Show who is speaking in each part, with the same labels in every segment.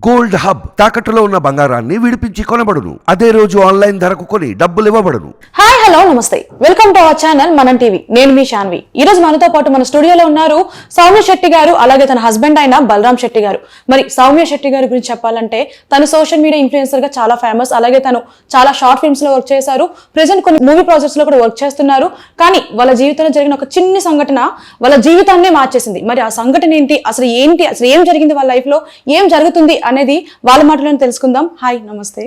Speaker 1: Gold hub తాకట్టులో ఉన్న బంగారాన్ని విడిపించి కొనబడును. అదే రోజు ఆన్లైన్ ధరకు కొని డబ్బులు ఇవ్వబడును.
Speaker 2: హాయ్ హలో నమస్తే, వెల్కమ్ టు అవర్ ఛానల్ మనం టీవీ. నేను మీ శాన్వి. ఈ రోజు మనతో పాటు మన స్టూడియోలో ఉన్నారు సౌమ్య శెట్టి గారు, అలాగే తన హస్బెండ్ అయిన బలరాం శెట్టి గారు. మరి సౌమ్య శెట్టి గారి గురించి చెప్పాలంటే తను సోషల్ మీడియా ఇన్ఫ్లుయెన్సర్ గా చాలా ఫేమస్, అలాగే తను చాలా షార్ట్ ఫిల్మ్స్ లో వర్క్ చేశారు. ప్రెసెంట్ కొన్ని మూవీ ప్రాజెక్ట్స్ లో కూడా వర్క్ చేస్తున్నారు. కానీ వాళ్ళ జీవితంలో జరిగిన ఒక చిన్న సంఘటన వాళ్ళ జీవితాన్నే మార్చేసింది. మరి ఆ సంఘటన ఏంటి, అసలు ఏం జరిగింది వాళ్ళ లైఫ్ లో, ఏం జరుగుతుంది అనేది వాళ్ళ మాటలను తెలుసుకుందాం. హాయ్ నమస్తే.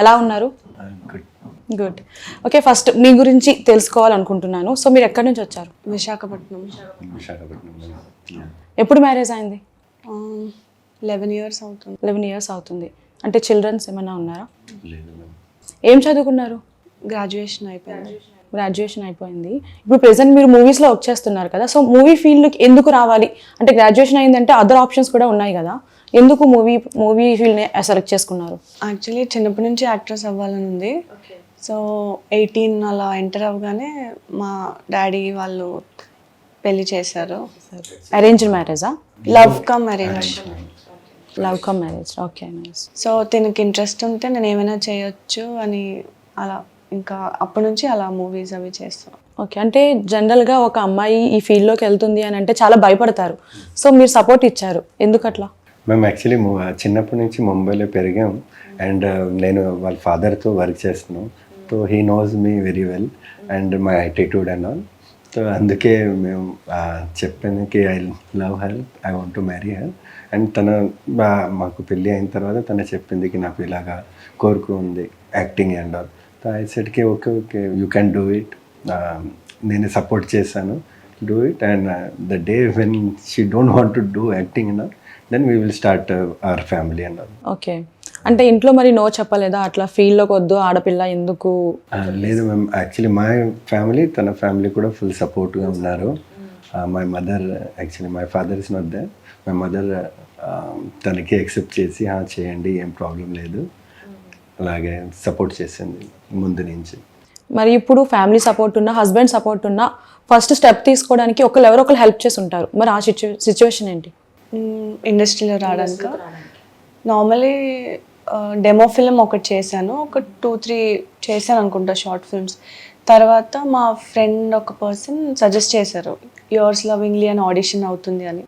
Speaker 2: ఎలా ఉన్నారు? గుడ్. ఓకే, ఫస్ట్ మీ గురించి తెలుసుకోవాలనుకుంటున్నాను. సో మీరు ఎక్కడి నుంచి వచ్చారు?
Speaker 3: విశాఖపట్నం.
Speaker 2: ఎప్పుడు మ్యారేజ్ అయింది?
Speaker 3: 11 years అవుతుంది.
Speaker 2: 11 years అవుతుంది. అంటే చిల్డ్రన్స్ ఏమైనా ఉన్నారా? ఏం చదువుకున్నారు?
Speaker 3: గ్రాడ్యుయేషన్ అయిపోయింది.
Speaker 2: గ్రాడ్యుయేషన్ అయిపోయింది. ఇప్పుడు ప్రెసెంట్ మీరు మూవీస్లో వర్క్ చేస్తున్నారు కదా, సో మూవీ ఫీల్డ్కి ఎందుకు రావాలి అంటే, గ్రాడ్యుయేషన్ అయిందంటే అదర్ ఆప్షన్స్ కూడా ఉన్నాయి కదా, ఎందుకు మూవీ ఫీల్డ్ని సెలెక్ట్ చేసుకున్నారు?
Speaker 3: యాక్చువల్లీ చిన్నప్పటి నుంచి యాక్ట్రెస్ అవ్వాలని ఉంది. సో 18 అలా ఎంటర్ అవ్వగానే మా డాడీ వాళ్ళు పెళ్లి చేశారు.
Speaker 2: అరేంజ్డ్ మ్యారేజా?
Speaker 3: Love come arrange.
Speaker 2: Love come marriage. Okay, nice.
Speaker 3: So తనకి ఇంట్రెస్ట్ ఉంటే నేను ఏమైనా చేయొచ్చు అని అలా ఇంకా అప్పటి నుంచి అలా మూవీస్ అవి చేస్తాం.
Speaker 2: ఓకే, అంటే జనరల్గా ఒక అమ్మాయి ఈ ఫీల్డ్లోకి వెళ్తుంది అని అంటే చాలా భయపడతారు. సో మీరు సపోర్ట్ ఇచ్చారు, ఎందుకు అట్లా?
Speaker 4: మేము యాక్చువల్లీ చిన్నప్పటి నుంచి ముంబైలో పెరిగాం. అండ్ నేను వాళ్ళ ఫాదర్తో వర్క్ చేస్తున్నాం. So he knows me very well and my attitude and all. So అందుకే మేము చెప్పానికి I love her, I want to marry her. And మాకు పెళ్ళి అయిన తర్వాత తను చెప్పింది నాకు ఇలాగా కోరిక ఉంది acting and all. So I సెడ్కి okay okay you can do it. నేను సపోర్ట్ చేశాను, do it. And the day when she don't want to do acting and all, then we will start our family and all.
Speaker 2: Okay, అంటే ఇంట్లో మరి no చెప్పలేదా అట్లా ఫీల్డ్లోకి వద్దు ఆడపిల్ల ఎందుకు?
Speaker 4: లేదు మ్యామ్, యాక్చువల్లీ మై ఫ్యామిలీ తన ఫ్యామిలీ కూడా ఫుల్ సపోర్ట్గా ఉన్నారు. My mother, actually my father is not there. My mother తనకి యాక్సెప్ట్ చేసి చేయండి, ఏం ప్రాబ్లం లేదు, అలాగే సపోర్ట్ చేసింది ముందు నుంచి.
Speaker 2: మరి ఇప్పుడు ఫ్యామిలీ సపోర్ట్ ఉన్నా, హస్బెండ్ సపోర్ట్ ఉన్నా, ఫస్ట్ స్టెప్ తీసుకోవడానికి ఎవరో ఒకరు హెల్ప్ చేసి ఉంటారు. మరి ఆ సిచ్యువేషన్ ఏంటి?
Speaker 3: ఇండస్ట్రీలో రావడానికి నార్మలీ డెమో ఫిల్మ్ ఒకటి చేశాను, ఒక 2-3 చేశాను అనుకుంటా షార్ట్ ఫిల్మ్స్. తర్వాత మా ఫ్రెండ్ ఒక పర్సన్ సజెస్ట్ చేశారు యువర్స్ లవింగ్లీ అని ఆడిషన్ అవుతుంది అని.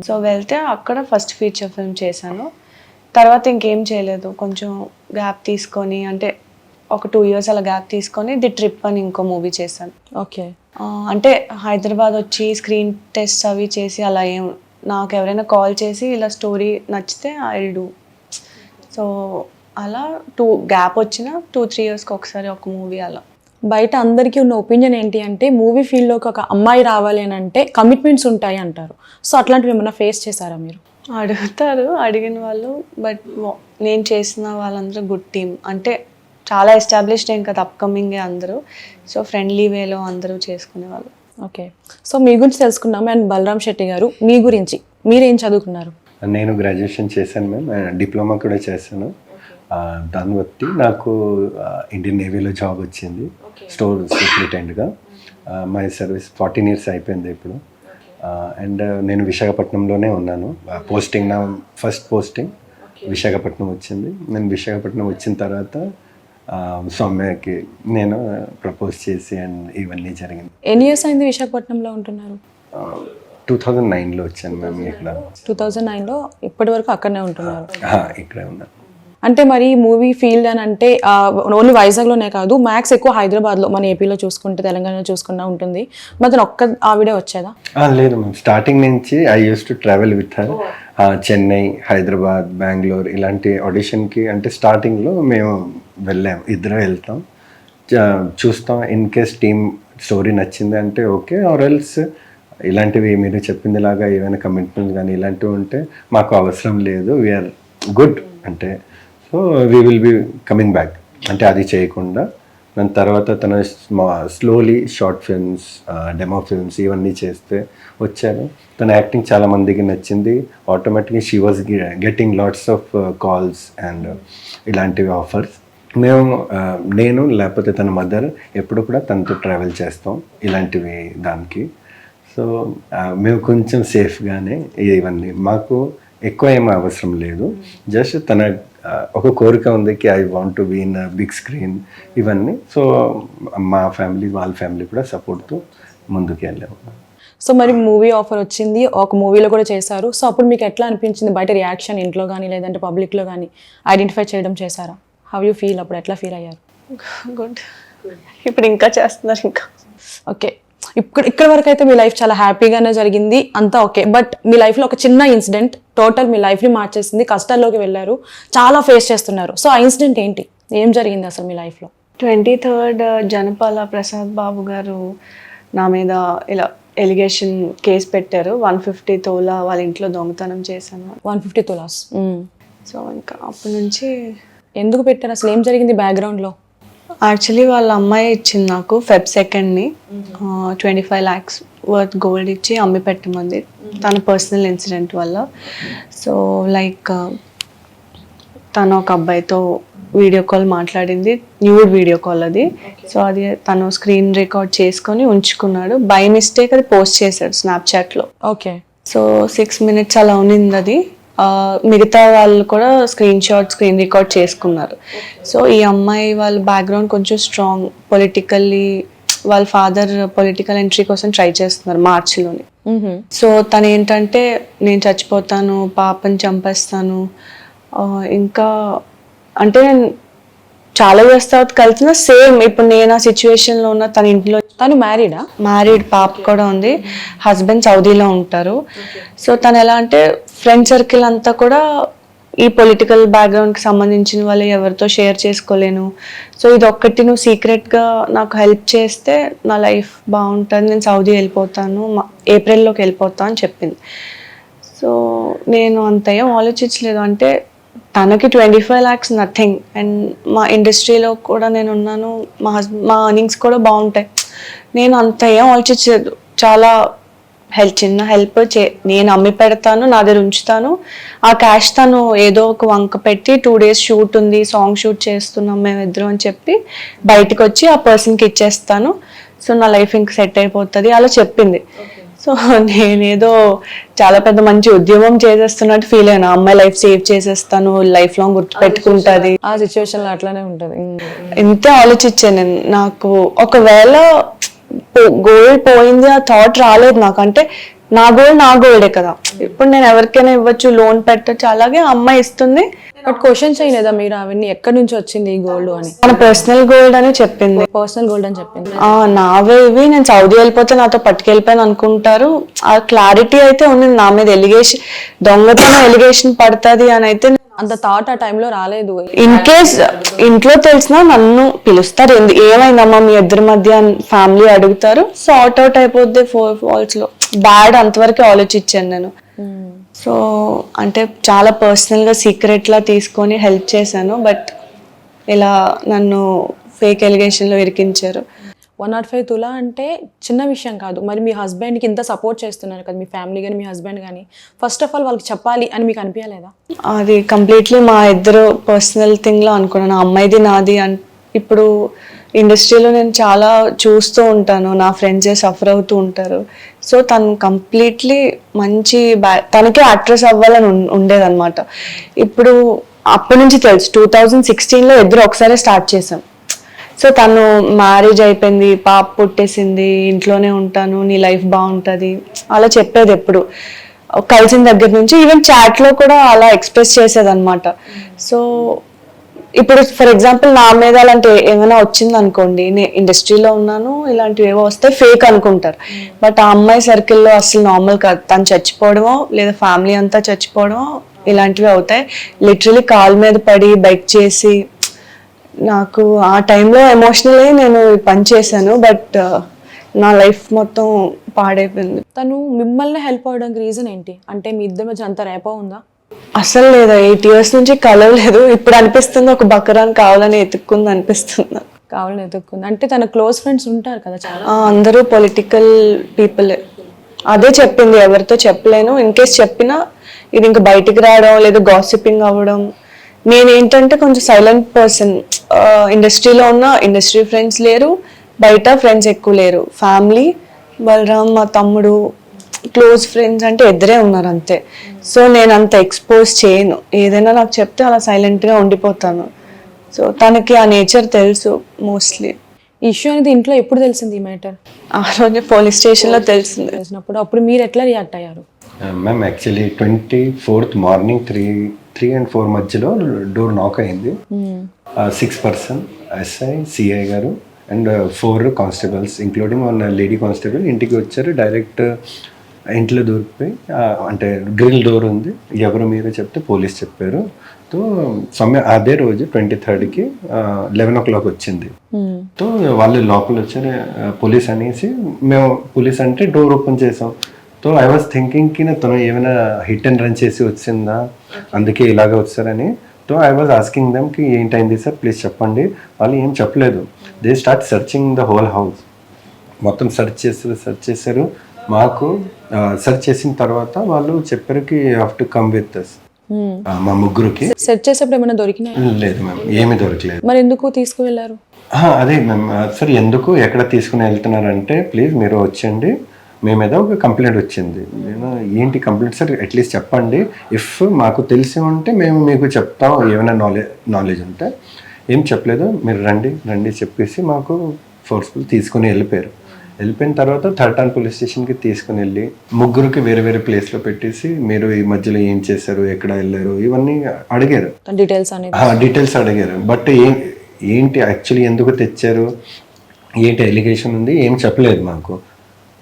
Speaker 3: సో వెళ్తే అక్కడ ఫస్ట్ ఫీచర్ ఫిల్మ్ చేశాను. తర్వాత ఇంకేం చేయలేదు, కొంచెం గ్యాప్ తీసుకొని, అంటే ఒక 2 years అలా గ్యాప్ తీసుకొని ది ట్రిప్ అని ఇంకో మూవీ చేశాను.
Speaker 2: ఓకే,
Speaker 3: అంటే హైదరాబాద్ వచ్చి స్క్రీన్ టెస్ట్ అవి చేసి అలా ఏం, నాకు ఎవరైనా కాల్ చేసి ఇలా స్టోరీ నచ్చితే ఐ విల్ డూ. సో అలా గ్యాప్ వచ్చిన 2-3 yearsకి ఒకసారి ఒక మూవీ అలా.
Speaker 2: బయట అందరికీ ఉన్న ఒపీనియన్ ఏంటి అంటే, మూవీ ఫీల్డ్లోకి ఒక అమ్మాయి రావాలి అని అంటే కమిట్మెంట్స్ ఉంటాయి అంటారు. సో అట్లాంటివి ఏమైనా ఫేస్ చేశారా మీరు?
Speaker 3: అడుగుతారు అడిగిన వాళ్ళు, బట్ నేను చేసిన వాళ్ళందరూ గుడ్ టీమ్, అంటే చాలా ఎస్టాబ్లిష్డ్ ఏం కదా, అప్కమింగే అందరూ. సో ఫ్రెండ్లీ వేలో అందరూ చేసుకునే వాళ్ళు.
Speaker 2: ఓకే, సో మీ గురించి తెలుసుకున్నాము. అండ్ బలరాం శెట్టి గారు, మీ గురించి మీరేం చదువుకున్నారు?
Speaker 4: నేను గ్రాడ్యుయేషన్ చేశాను మ్యామ్, డిప్లొమా కూడా చేశాను. దాన్ని బట్టి నాకు ఇండియన్ నేవీలో జాబ్ వచ్చింది, స్టోర్ సూపరింటెండెంట్గా. మై సర్వీస్ 14 years అయిపోయింది ఇప్పుడు. అండ్ నేను విశాఖపట్నంలోనే ఉన్నాను. పోస్టింగ్ నా ఫస్ట్ పోస్టింగ్ విశాఖపట్నం వచ్చింది. నేను విశాఖపట్నం వచ్చిన తర్వాత సౌమ్యకి నేను ప్రపోజ్ చేసి అండ్ ఇవన్నీ జరిగింది.
Speaker 2: ఎన్ని ఇయర్స్ అయింది విశాఖపట్నంలో ఉంటున్నారు?
Speaker 4: 2009లో వచ్చాను మ్యామ్ ఇక్కడ.
Speaker 2: 2009లో ఇప్పటి వరకు అక్కడనే ఉంటున్నారు?
Speaker 4: ఇక్కడే ఉన్నాను.
Speaker 2: అంటే మరి మూవీ ఫీల్డ్ అని అంటే ఓన్లీ వైజాగ్లోనే కాదు, మ్యాక్స్ ఎక్కువ హైదరాబాద్లో, మన ఏపీలో చూసుకుంటే, తెలంగాణలో చూసుకున్నా ఉంటుంది. మరి ఒక్క ఆవిడే వచ్చేదా?
Speaker 4: లేదు మ్యామ్, స్టార్టింగ్ నుంచి I use to travel with her. Chennai, Hyderabad, Bengaluru ఇలాంటి ఆడిషన్కి అంటే స్టార్టింగ్లో మేము వెళ్ళాం, ఇద్దరు వెళ్తాం, చూస్తాం. ఇన్ కేస్ టీమ్ స్టోరీ నచ్చింది అంటే ఓకే, ఆర్ ఎల్స్ ఇలాంటివి మీరు చెప్పింది లాగా ఏమైనా కమిట్మెంట్ కానీ ఇలాంటివి ఉంటే మాకు అవసరం లేదు, వీఆర్ గుడ్ అంటే, so we will be coming back అంటే అది చేయకుండా. దాని తర్వాత తన slowly short films, demo films ఇవన్నీ చేస్తే వచ్చారు. తన యాక్టింగ్ చాలా మందికి నచ్చింది. ఆటోమేటిక్గా she was getting lots of calls and ఇలాంటివి ఆఫర్స్. నేను లేకపోతే తన మదర్ ఎప్పుడు కూడా తనతో ట్రావెల్ చేస్తాం ఇలాంటివి దానికి. సో మేము కొంచెం సేఫ్గానే ఇవన్నీ, మాకు ఎక్కువ ఏమీ అవసరం లేదు. జస్ట్ తన ఒక కోరిక ఉంది కి I want to be in big screen so. సో మా ఫ్యామిలీ వాళ్ళ ఫ్యామిలీ కూడా సపోర్ట్తో ముందుకు వెళ్ళాము.
Speaker 2: సో మరి మూవీ ఆఫర్ వచ్చింది, ఒక మూవీలో కూడా చేశారు. సో అప్పుడు మీకు ఎట్లా అనిపించింది? బయట రియాక్షన్ ఇంట్లో కానీ లేదంటే పబ్లిక్లో కానీ ఐడెంటిఫై చేయడం చేశారా? How you feel? అప్పుడు ఎట్లా ఫీల్ అయ్యారు?
Speaker 3: గుడ్. ఇప్పుడు ఇంకా చేస్తున్నారు ఇంకా.
Speaker 2: ఓకే, ఇక్కడ వరకు అయితే మీ లైఫ్ చాలా హ్యాపీగానే జరిగింది, అంతా ఓకే. బట్ మీ లైఫ్లో ఒక చిన్న ఇన్సిడెంట్ టోటల్ మీ లైఫ్ని మార్చేసింది, కష్టాల్లోకి వెళ్ళారు, చాలా ఫేస్ చేస్తున్నారు. సో ఆ ఇన్సిడెంట్ ఏంటి? ఏం జరిగింది అసలు మీ లైఫ్లో?
Speaker 3: 23rd జనపాల ప్రసాద్ బాబు గారు నా మీద ఇలా ఎలిగేషన్ కేసు పెట్టారు. 150 తోలా వాళ్ళ ఇంట్లో దొంగతనం చేశాను.
Speaker 2: 150 తులాస్.
Speaker 3: సో ఇంకా అప్పటి నుంచి.
Speaker 2: ఎందుకు పెట్టారు? అసలు ఏం జరిగింది బ్యాక్గ్రౌండ్లో?
Speaker 3: యాక్చువల్లీ వాళ్ళ అమ్మాయి ఇచ్చింది నాకు Feb 2nd 25 lakhs worth gold ఇచ్చి అమ్మి పెట్టమంది తన పర్సనల్ ఇన్సిడెంట్ వల్ల. సో లైక్ తను ఒక అబ్బాయితో వీడియో కాల్ మాట్లాడింది, న్యూడ్ వీడియో కాల్ అది. సో అది తను స్క్రీన్ రికార్డ్ చేసుకొని ఉంచుకున్నాడు. బై మిస్టేక్ అది పోస్ట్ చేశాడు స్నాప్చాట్లో.
Speaker 2: ఓకే.
Speaker 3: సో 6 minutes అలా ఉన్నింది అది. మిగతా వాళ్ళు కూడా స్క్రీన్ రికార్డ్ చేసుకున్నారు. సో ఈ అమ్మాయి వాళ్ళ బ్యాక్గ్రౌండ్ కొంచెం స్ట్రాంగ్, పొలిటికల్లీ వాళ్ళ ఫాదర్ పొలిటికల్ ఎంట్రీ కోసం ట్రై చేస్తున్నారు మార్చిలోని. సో తను ఏంటంటే నేను చచ్చిపోతాను, పాపని చంపేస్తాను, ఇంకా అంటే చాలా ఇయర్స్ తర్వాత కలిసిన సేమ్ ఇప్పుడు నేను ఆ సిచ్యువేషన్లో ఉన్న తన ఇంట్లో.
Speaker 2: తను మ్యారీడా?
Speaker 3: మ్యారీడ్, పాప కూడా ఉంది. హస్బెండ్ సౌదీలో ఉంటారు. సో తను ఎలా అంటే ఫ్రెండ్ సర్కిల్ అంతా కూడా ఈ పొలిటికల్ బ్యాక్గ్రౌండ్కి సంబంధించిన వాళ్ళు ఎవరితో షేర్ చేసుకోలేను. సో ఇది ఒక్కటి నువ్వు సీక్రెట్గా నాకు హెల్ప్ చేస్తే నా లైఫ్ బాగుంటుంది, నేను సౌదీ వెళ్ళిపోతాను, ఏప్రిల్లోకి వెళ్ళిపోతాను అని చెప్పింది. సో నేను అంత ఏం ఆలోచించలేదు. అంటే తనకి 25 lakhs నథింగ్. అండ్ మా ఇండస్ట్రీలో కూడా నేను ఉన్నాను, మా ఎర్నింగ్స్ కూడా బాగుంటాయి. నేను అంత ఏం ఆలోచించలేదు. చాలా చిన్న హెల్ప్ నేను అమ్మి పెడతాను, నా దగ్గర ఉంచుతాను, ఆ క్యాష్ తను ఏదో ఒక వంక పెట్టి 2 days షూట్ ఉంది, సాంగ్ షూట్ చేస్తున్నాం మేమిద్దరం అని చెప్పి బయటకు వచ్చి ఆ పర్సన్కి ఇచ్చేస్తాను. సో నా లైఫ్ ఇంక సెట్ అయిపోతుంది అలా చెప్పింది. సో నేనేదో చాలా పెద్ద మంచి ఉద్యమం చేసేస్తున్నట్టు ఫీల్ అయినా. అమ్మాయి లైఫ్ సేవ్ చేసేస్తాను, లైఫ్ లాంగ్ గుర్తు పెట్టుకుంటుంది.
Speaker 2: ఆ సిచ్యువేషన్ లో అట్లానే ఉంటది.
Speaker 3: ఇంతే ఆలోచించాను నేను. నాకు ఒకవేళ గోల్డ్ పోయింది ఆ థాట్ రాలేదు నాకు. అంటే నా గోల్డే కదా, ఇప్పుడు నేను ఎవరికైనా ఇవ్వచ్చు, లోన్ పెట్టచ్చు, అలాగే అమ్మాయి ఇస్తుంది.
Speaker 2: బట్ క్వశ్చన్ చేయలేదా మీరు అవన్నీ ఎక్కడి నుంచి వచ్చింది ఈ గోల్డ్ అని?
Speaker 3: మన పర్సనల్ గోల్డ్ అని చెప్పింది.
Speaker 2: పర్సనల్ గోల్డ్ అని చెప్పింది.
Speaker 3: నావే ఇవి, నేను సౌదీ వెళ్ళిపోతే నాతో పట్టుకెళ్ళిపోయాను అనుకుంటారు. ఆ క్లారిటీ అయితే ఉంది. నా మీద ఎలిగేషన్, దొంగతనం ఎలిగేషన్ పడుతుంది అని అయితే
Speaker 2: అంత థాట్ ఆ టైంలో రాలేదు.
Speaker 3: ఇన్ కేస్ ఇంట్లో తెలిసినా నన్ను పిలుస్తారు, ఏమైందమ్మా మీ ఇద్దరి మధ్య ఫ్యామిలీ అడుగుతారు, సార్ట్ అవుట్ అయిపోద్ది 4 falls లో. బ్యాడ్ అంతవరకు ఆలోచించాను నేను. సో అంటే చాలా పర్సనల్గా సీక్రెట్లా తీసుకొని హెల్ప్ చేశాను. బట్ ఇలా నన్ను ఫేక్ ఎలిగేషన్లో ఇరికించారు.
Speaker 2: 105 తులా అంటే చిన్న విషయం కాదు. మరి మీ హస్బెండ్కి ఇంత సపోర్ట్ చేస్తున్నారు కదా, మీ ఫ్యామిలీ కానీ మీ హస్బెండ్ కానీ, ఫస్ట్ ఆఫ్ ఆల్ వాళ్ళకి చెప్పాలి అని మీకు అనిపించలేదా?
Speaker 3: అది కంప్లీట్లీ మా ఇద్దరు పర్సనల్ థింగ్లో అనుకున్నాను. అమ్మాయిది నాది. ఇప్పుడు ఇండస్ట్రీలో నేను చాలా చూస్తూ ఉంటాను, నా ఫ్రెండ్సే సఫర్ అవుతూ ఉంటారు. సో తను కంప్లీట్లీ మంచి తనకే యాక్ట్రెస్ అవ్వాలని ఉండేదన్నమాట. ఇప్పుడు అప్పటి నుంచి తెలుసు, 2016లో ఇద్దరు ఒకసారి స్టార్ట్ చేసాం. సో తను మ్యారేజ్ అయిపోయింది, పాప పుట్టేసింది, ఇంట్లోనే ఉంటాను, నీ లైఫ్ బాగుంటుంది అలా చెప్పేది. ఎప్పుడు కలిసిన దగ్గర నుంచి ఈవెన్ చాట్లో కూడా అలా ఎక్స్ప్రెస్ చేసేది అనమాట. సో ఇప్పుడు ఫర్ ఎగ్జాంపుల్ నా మీద అలాంటి ఏమైనా వచ్చింది అనుకోండి, నేను ఇండస్ట్రీలో ఉన్నాను, ఇలాంటివి ఏవో వస్తే ఫేక్ అనుకుంటారు. బట్ ఆ అమ్మాయి సర్కిల్లో అసలు నార్మల్ కాదు. తను చచ్చిపోవడమో లేదా ఫ్యామిలీ అంతా చచ్చిపోవడమో ఇలాంటివి అవుతాయి. లిటరలీ కాల్ మీద పడి బైక్ చేసి, నాకు ఆ టైంలో ఎమోషనల్ అయ్యి నేను పని చేశాను. బట్ నా లైఫ్ మొత్తం పాడైపోయింది.
Speaker 2: తను మిమ్మల్ని హెల్ప్ అవ్వడానికి రీజన్ ఏంటి? అంటే మీ ఇద్దరి మధ్య అంత రేపో ఉందా?
Speaker 3: అసలు లేదా, 8 years నుంచి కలవలేదు. ఇప్పుడు అనిపిస్తుంది ఒక బకరాన్ని కావాలని ఎత్తుక్కుంది అనిపిస్తుంది.
Speaker 2: కావాలని ఎత్తుక్కుంది అంటే తన క్లోజ్ ఫ్రెండ్స్ ఉంటారు కదా చాలా,
Speaker 3: అందరూ పొలిటికల్ పీపులే. అదే చెప్పింది, ఎవరితో చెప్పలేను, ఇన్ కేస్ చెప్పినా ఇది ఇంకా బయటికి రావడం లేదా గాసిపింగ్ అవ్వడం. నేనేంటంటే కొంచెం సైలెంట్ పర్సన్. ఇండస్ట్రీలో ఉన్న ఇండస్ట్రీ ఫ్రెండ్స్ లేరు, బయట ఫ్రెండ్స్ ఎక్కువ లేరు. ఫ్యామిలీ, బలరామ్ మా తమ్ముడు, క్లోజ్ ఫ్రెండ్స్ అంటే ఇద్దరే ఉన్నారు అంతే. సో నేను అంత ఎక్స్పోజ్ చేయను, ఏదైనా నాకు చెప్తే అలా సైలెంట్గా ఉండిపోతాను. సో తనకి ఆ నేచర్ తెలుసు మోస్ట్లీ.
Speaker 2: ఈ ఇష్యూ అనేది ఇంట్లో ఎప్పుడు తెలిసింది ఈ మ్యాటర్?
Speaker 3: ఆ రోజు పోలీస్ స్టేషన్లో తెలిసింది.
Speaker 2: తెలిసినప్పుడు అప్పుడు మీరు ఎట్లా రియాక్ట్ అయ్యారు?
Speaker 4: Ma'am actually 24th morning 3 and 4 మధ్యలో డోర్ నాక్ అయింది. 6 person ఎస్ఐ, సిఐ గారు and 4 constables including 1 lady constable ఇంటికి వచ్చారు. డైరెక్ట్ ఇంట్లో దూరిపోయి అంటే గ్రిల్ డోర్ ఉంది, ఎవరు మీరు చెప్తే పోలీస్ చెప్పారు. తో అదే రోజు 23rd 11 o'clock వచ్చింది. తో వాళ్ళు లోపల వచ్చారు పోలీస్ అనేసి, మేము పోలీస్ అంటే డోర్ ఓపెన్ చేసాం. సో ఐ వాజ్ థింకింగ్కి తను ఏమైనా హిట్ అండ్ రన్ చేసి వచ్చిందా, అందుకే ఇలాగ వచ్చారని. సో ఐ వాజ్ ఆస్కింగ్ దమ్కి ఏంటైంది సార్ ప్లీజ్ చెప్పండి. వాళ్ళు ఏం చెప్పలేదు. They start searching the whole house. మొత్తం సెర్చ్ చేశారు. మాకు సెర్చ్ చేసిన తర్వాత వాళ్ళు చెప్పారుకి you have to come with us. మా ముగ్గురికి
Speaker 2: సెర్చ్ చేసేప్పుడు ఏమైనా దొరికినాయి?
Speaker 4: లేదు మ్యామ్, ఏమీ దొరకలేదు.
Speaker 2: మరి ఎందుకు తీసుకువెళ్ళారు?
Speaker 4: అదే మ్యామ్, సార్ ఎందుకు ఎక్కడ తీసుకుని వెళ్తున్నారంటే ప్లీజ్ మీరు వచ్చండి, మీ మీద ఒక కంప్లైంట్ వచ్చింది. నేను ఏంటి కంప్లైంట్ సార్ అట్లీస్ట్ చెప్పండి, ఇఫ్ మాకు తెలిసి ఉంటే మేము మీకు చెప్తాం ఏమైనా నాలెడ్జ్ ఉంటే. ఏం చెప్పలేదు, మీరు రండి చెప్పేసి మాకు ఫోర్స్ఫుల్ తీసుకుని వెళ్ళిపోయిన తర్వాత 3rd పోలీస్ స్టేషన్కి తీసుకుని వెళ్ళి ముగ్గురికి వేరే వేరే ప్లేస్లో పెట్టేసి మీరు ఈ మధ్యలో ఏం చేశారు, ఎక్కడ వెళ్ళారు, ఇవన్నీ అడిగారు, డీటెయిల్స్ అడిగారు. బట్ ఏంటి యాక్చువల్లీ ఎందుకు తెచ్చారు, ఏంటి ఎలిగేషన్ ఉంది, ఏం చెప్పలేదు మాకు.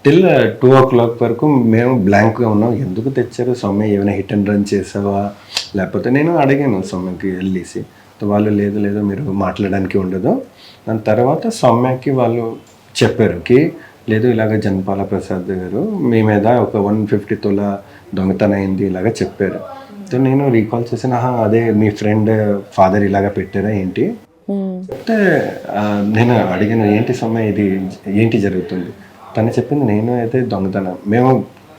Speaker 4: టిల్ 2 o'clock వరకు మేము బ్లాంక్గా ఉన్నాం. ఎందుకు తెచ్చారు సౌమ్య, ఏమైనా హిట్ అండ్ రన్ చేసావా, లేకపోతే నేను అడిగాను సౌమ్యకి వెళ్ళేసి. వాళ్ళు లేదు మీరు మాట్లాడడానికి ఉండదు. దాని తర్వాత సౌమ్యకి వాళ్ళు చెప్పారు కి లేదు ఇలాగ జనపాల ప్రసాద్ గారు మీ మీద ఒక 150 తులా దొంగతనం అయింది ఇలాగ చెప్పారు. సో నేను రీకాల్ చేసిన అదే మీ ఫ్రెండ్ ఫాదర్ ఇలాగ పెట్టారా ఏంటి చెప్తే నేను అడిగాను ఏంటి సౌమ్య ఇది ఏంటి జరుగుతుంది. తను చెప్పింది నేను అయితే దొంగతనం, మేము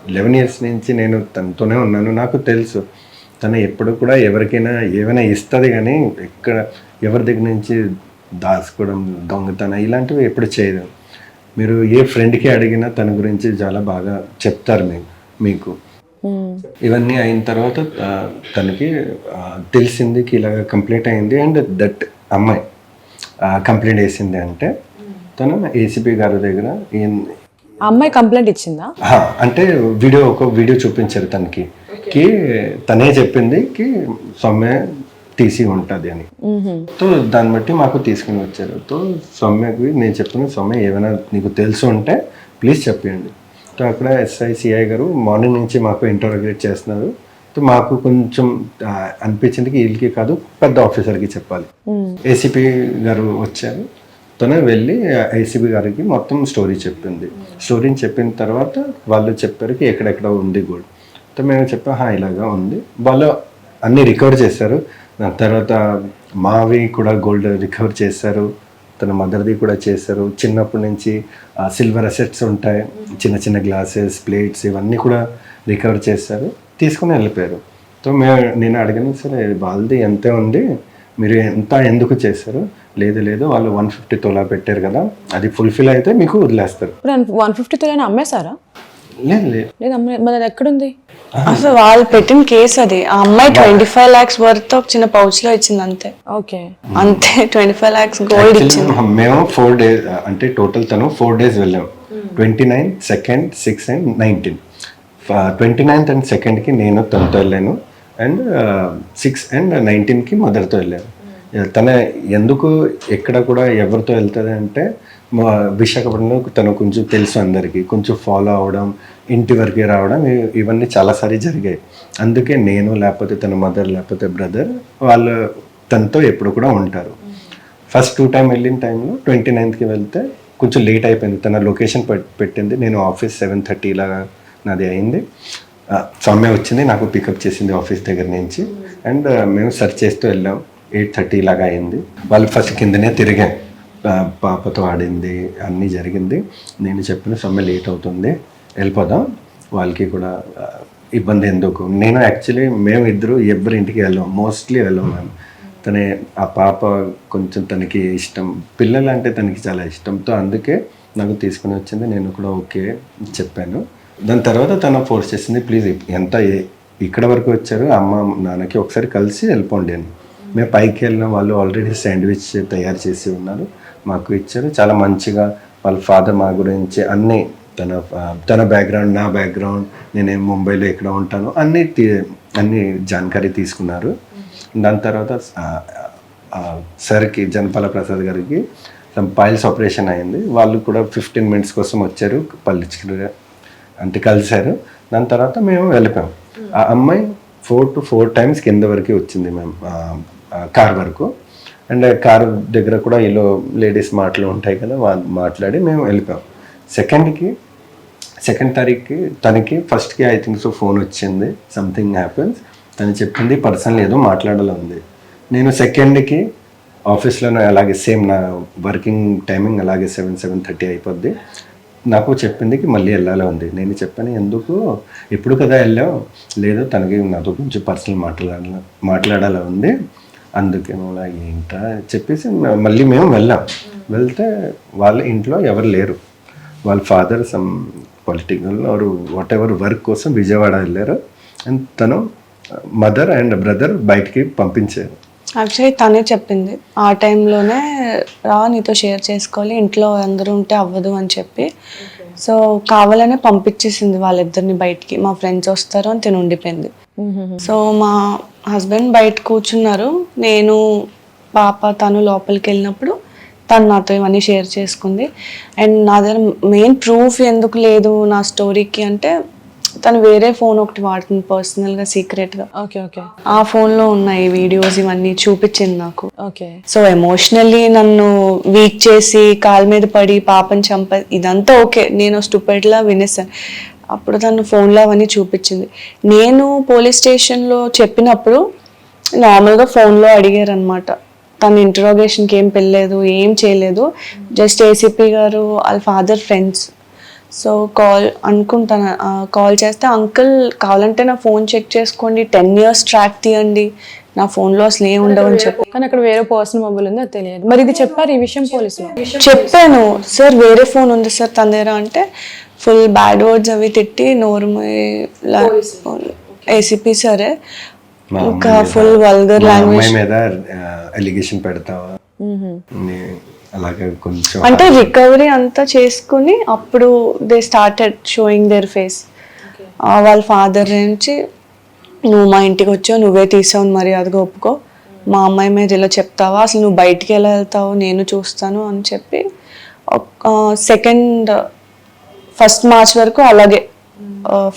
Speaker 4: 11 years నుంచి నేను తనతోనే ఉన్నాను, నాకు తెలుసు తను ఎప్పుడు కూడా ఎవరికైనా ఏమైనా ఇస్తుంది కానీ ఎక్కడ ఎవరి దగ్గర నుంచి దాచుకోవడం దొంగతనం ఇలాంటివి ఎప్పుడు చేయదు. మీరు ఏ ఫ్రెండ్కి అడిగినా తన గురించి చాలా బాగా చెప్తారు మీకు. ఇవన్నీ అయిన తర్వాత తనకి తెలిసింది ఇలాగ కంప్లైంట్ అయింది అండ్ దట్ అమ్మాయి కంప్లైంట్ వేసింది అంటే తను ఏసీపీ గారి దగ్గర
Speaker 2: అమ్మాయి కంప్లైంట్ ఇచ్చిందా
Speaker 4: అంటే ఒక వీడియో చూపించారు తనకి తనే చెప్పింది కి సౌమ్య తీసి ఉంటుంది అని. సో దాన్ని బట్టి మాకు తీసుకుని వచ్చారు. సో సౌమ్యకి నేను చెప్పిన సౌమ్య ఏమైనా నీకు తెలుసు ఉంటే ప్లీజ్ చెప్పండి. సో అక్కడ ఎస్ఐ సిఐ గారు మార్నింగ్ నుంచి మాకు ఇంటరోగేట్ చేస్తున్నారు. సో మాకు కొంచెం అనిపించింది వీళ్ళకి కాదు పెద్ద ఆఫీసర్కి చెప్పాలి. ఏసీపీ గారు వచ్చారు, తను వెళ్ళి ఏసీబీ గారికి మొత్తం స్టోరీ చెప్పింది. స్టోరీని చెప్పిన తర్వాత వాళ్ళు చెప్పారు ఎక్కడెక్కడ ఉంది గోల్డ్. సో మేము చెప్పాం ఇలాగా ఉంది. వాళ్ళు అన్నీ రికవర్ చేశారు. దాని తర్వాత మావి కూడా గోల్డ్ రికవర్ చేశారు, తన మదర్ది కూడా చేశారు. చిన్నప్పటి నుంచి సిల్వర్ అసెట్స్ ఉంటాయి, చిన్న గ్లాసెస్ ప్లేట్స్ ఇవన్నీ కూడా రికవర్ చేశారు, తీసుకుని వెళ్ళిపోయారు. సో నేను అడిగాను సరే వాళ్ళది ఎంతే ఉంది, మీరు ఎందుకు చేశారు. లేదు వాళ్ళు 150 తులా పెట్టారు కదా, అది ఫుల్ఫిల్ అయితే మీకు వదిలేస్తారు.
Speaker 2: 150 తులా అమ్మేశారా?
Speaker 4: లేదు
Speaker 2: మరి ఎక్కడుంది
Speaker 3: అసలు వాళ్ళు పెట్టిన కేసు అది. ఆ అమ్మాయి 25 lakhs వర్త్ ఒక చిన్న పౌచ్ లో ఇచ్చింది అంతే.
Speaker 2: ఓకే
Speaker 3: అంతే 25 lakhs గోల్డ్ ఇచ్చింది.
Speaker 4: మేము 4 days అంటే టోటల్ తను 4 days వెళ్ళాం. 29, 2nd, 6th and 19. 29th and 2ndకి నేను తనతో వెళ్ళాను అండ్ 6th and 19కి మదర్తో వెళ్ళాను. తన ఎందుకు ఎక్కడ కూడా ఎవరితో వెళ్తుంది అంటే విశాఖపట్నంలో తను కొంచెం తెలుసు అందరికీ, కొంచెం ఫాలో అవడం, ఇంటి వరకు రావడం ఇవన్నీ చాలాసారి జరిగాయి. అందుకే నేను లేకపోతే తన మదర్ లేకపోతే బ్రదర్ వాళ్ళు తనతో ఎప్పుడు కూడా ఉంటారు. ఫస్ట్ 2 time వెళ్ళిన టైంలో 29th వెళ్తే కొంచెం లేట్ అయిపోయింది. తన లొకేషన్ పెట్టింది, నేను ఆఫీస్ 7:30 ఇలాగా నాది అయింది. సౌమ్య వచ్చింది నాకు పికప్ చేసింది ఆఫీస్ దగ్గర నుంచి అండ్ మేము సెర్చ్ చేస్తూ వెళ్ళాం. 8:30 ఇలాగా అయింది. వాళ్ళు ఫస్ట్ కిందనే తిరిగాం, పాపతో ఆడింది అన్నీ జరిగింది. నేను చెప్పిన సౌమ్య లేట్ అవుతుంది వెళ్ళిపోదాం, వాళ్ళకి కూడా ఇబ్బంది ఎందుకు. నేను యాక్చువల్లీ మేము ఇద్దరు ఎవరి ఇంటికి వెళ్ళాం, మోస్ట్లీ వెళ్ళాం మేము. తనే ఆ పాప కొంచెం తనకి ఇష్టం, పిల్లలు అంటే తనకి చాలా ఇష్టంతో అందుకే నాకు తీసుకుని వచ్చింది. నేను కూడా ఓకే చెప్పాను. దాని తర్వాత తను ఫోర్స్ చేసింది, ప్లీజ్ ఇక్కడ వరకు వచ్చారు అమ్మ నాన్నకి ఒకసారి కలిసి వెళ్ళిపోండి అని. మేము పైకి వెళ్ళిన వాళ్ళు ఆల్రెడీ శాండ్విచ్ తయారు చేసి ఉన్నారు, మాకు ఇచ్చారు. చాలా మంచిగా వాళ్ళ ఫాదర్ మా గురించి అన్నీ, తన బ్యాక్గ్రౌండ్, నా బ్యాక్గ్రౌండ్, నేనేం ముంబైలో ఎక్కడ ఉంటాను అన్ని జాన్కారీ తీసుకున్నారు. దాని తర్వాత సార్కి, జనపాల ప్రసాద్ గారికి పైల్స్ ఆపరేషన్ అయింది. వాళ్ళు కూడా 15 minutes కోసం వచ్చారు, అంటే కలిశారు. దాని తర్వాత మేము వెళ్ళిపోయాం. ఆ అమ్మాయి 4 to 4 times కింద వరకు వచ్చింది మేము కార్ వరకు. అండ్ కార్ దగ్గర కూడా ఇలా లేడీస్ మాటలు ఉంటాయి కదా, వాళ్ళు మాట్లాడి మేము వెళ్ళిపోయాం. సెకండ్ తారీఖుకి తనకి ఫస్ట్కి ఐ థింక్ సో ఫోన్ వచ్చింది, సంథింగ్ హ్యాపెన్స్. తను చెప్పింది పర్సనల్ ఏదో మాట్లాడాలి ఉంది. నేను సెకండ్కి ఆఫీస్లోనే అలాగే సేమ్ నా వర్కింగ్ టైమింగ్ అలాగే 7-7:30 అయిపోద్ది. నాకు చెప్పిందికి మళ్ళీ వెళ్ళాలి ఉంది. నేను చెప్పాను, ఎందుకు ఎప్పుడు కదా వెళ్ళావు? లేదు, తనకి నాతో కొంచెం పర్సనల్ మాట్లాడాలి ఉంది, అందుకేమో ఏంటా చెప్పేసి మళ్ళీ మేము వెళ్ళాం. వెళ్తే వాళ్ళ ఇంట్లో ఎవరు లేరు. వాళ్ళ father some political or whatever work కోసం విజయవాడ వెళ్ళారు. అండ్ తను మదర్ అండ్ బ్రదర్ బయటికి పంపించారు.
Speaker 3: యాక్చువల్లీ తనే చెప్పింది ఆ టైంలోనే, రా నీతో షేర్ చేసుకోవాలి, ఇంట్లో అందరూ ఉంటే అవ్వదు అని చెప్పి. సో కావాలనే పంపించేసింది వాళ్ళిద్దరిని బయటికి, మా ఫ్రెండ్స్ వస్తారు అని తిని ఉండిపోయింది. సో మా హస్బెండ్ బయట కూర్చున్నారు, నేను పాప తను లోపలికి వెళ్ళినప్పుడు తను నాతో ఇవన్నీ షేర్ చేసుకుంది. అండ్ నా దగ్గర మెయిన్ ప్రూఫ్ ఎందుకు లేదు నా స్టోరీకి అంటే, తను వేరే ఫోన్ ఒకటి వాడుతుంది పర్సనల్గా, సీక్రెట్గా.
Speaker 2: Okay okay.
Speaker 3: ఆ ఫోన్లో ఉన్నాయి వీడియోస్, ఇవన్నీ చూపించింది నాకు.
Speaker 2: ఓకే.
Speaker 3: సో ఎమోషనల్లీ నన్ను వీక్ చేసి కాలు మీద పడి పాపని ఇదంతా ఓకే, నేను స్టూపిడ్లా వినేసాను. అప్పుడు తను ఫోన్లో అవన్నీ చూపించింది. నేను పోలీస్ స్టేషన్లో చెప్పినప్పుడు నార్మల్గా ఫోన్లో అడిగారు అనమాట. తను ఇంటరోగేషన్కి ఏం పెళ్ళలేదు, ఏం చేయలేదు, జస్ట్ ఏసీపీ గారు వాళ్ళ ఫాదర్ ఫ్రెండ్స్. సో కాల్ చేస్తే, అంకుల్ కావాలంటే నా ఫోన్ చెక్ చేసుకోండి, 10 years ట్రాక్ తీయండి, నా ఫోన్లో అసలు ఏం ఉండవని చెప్పి.
Speaker 2: కానీ అక్కడ వేరే పర్సనల్ మొబైల్ ఉంది, అది తెలియదు. మరి ఇది చెప్పారు ఈ విషయం పోలీసులు?
Speaker 3: చెప్పాను, సార్ వేరే ఫోన్ ఉంది సార్ తన దగ్గర అంటే, ఫుల్ బ్యాడ్ వర్డ్స్ అవి తిట్టి నోరు ఏసీపీ సరే ఇంకా ఫుల్ వల్గర్ లాంగ్వేజ్
Speaker 4: మీద అలిగేషన్ పెడతావా అలాగే కొంచెం
Speaker 3: అంటే రికవరీ అంతా చేసుకుని అప్పుడు they started showing their face. వాళ్ళ ఫాదర్ నుంచి, నువ్వు మా ఇంటికి వచ్చావు, నువ్వే తీసావు, మర్యాదగా ఒప్పుకో, మా అమ్మాయి మీద ఇలా చెప్తావా, అసలు నువ్వు బయటికి ఎలా వెళ్తావు, నేను చూస్తాను అని చెప్పి 1st March వరకు అలాగే